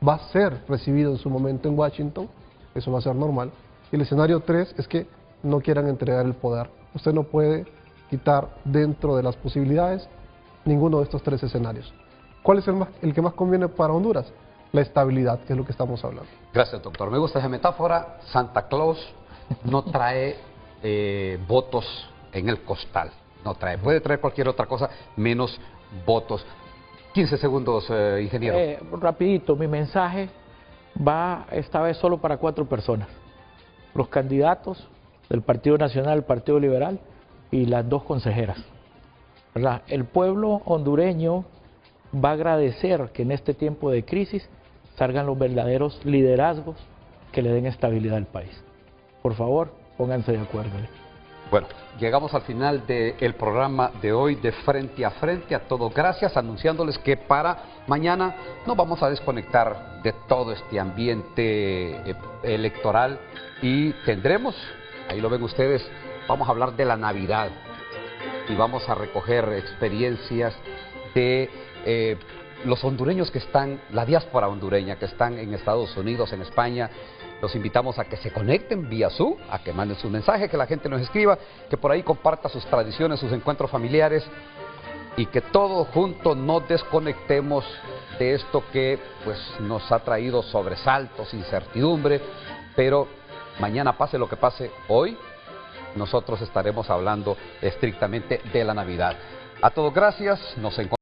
va a ser recibido en su momento en Washington, eso va a ser normal. Y el escenario 3 es que no quieran entregar el poder. Usted no puede quitar dentro de las posibilidades ninguno de estos 3 escenarios. ¿Cuál es el que más conviene para Honduras? La estabilidad, que es lo que estamos hablando. Gracias, doctor. Me gusta esa metáfora. Santa Claus no trae votos en el costal. No trae. Puede traer cualquier otra cosa menos votos. 15 segundos, ingeniero. Rapidito, mi mensaje va esta vez solo para 4 personas. Los candidatos del Partido Nacional, el Partido Liberal y las 2 consejeras. ¿Verdad? El pueblo hondureño va a agradecer que en este tiempo de crisis salgan los verdaderos liderazgos que le den estabilidad al país. Por favor, pónganse de acuerdo. Bueno, llegamos al final del programa de hoy de Frente a Frente. A todos gracias, anunciándoles que para mañana nos vamos a desconectar de todo este ambiente electoral y tendremos, ahí lo ven ustedes, vamos a hablar de la Navidad y vamos a recoger experiencias de los hondureños que están, la diáspora hondureña que están en Estados Unidos, en España. Los invitamos a que se conecten vía Zoom, a que manden su mensaje, que la gente nos escriba, que por ahí comparta sus tradiciones, sus encuentros familiares y que todos juntos nos desconectemos de esto que pues nos ha traído sobresaltos, incertidumbre, pero mañana pase lo que pase, hoy nosotros estaremos hablando estrictamente de la Navidad. A todos gracias, nos encontramos.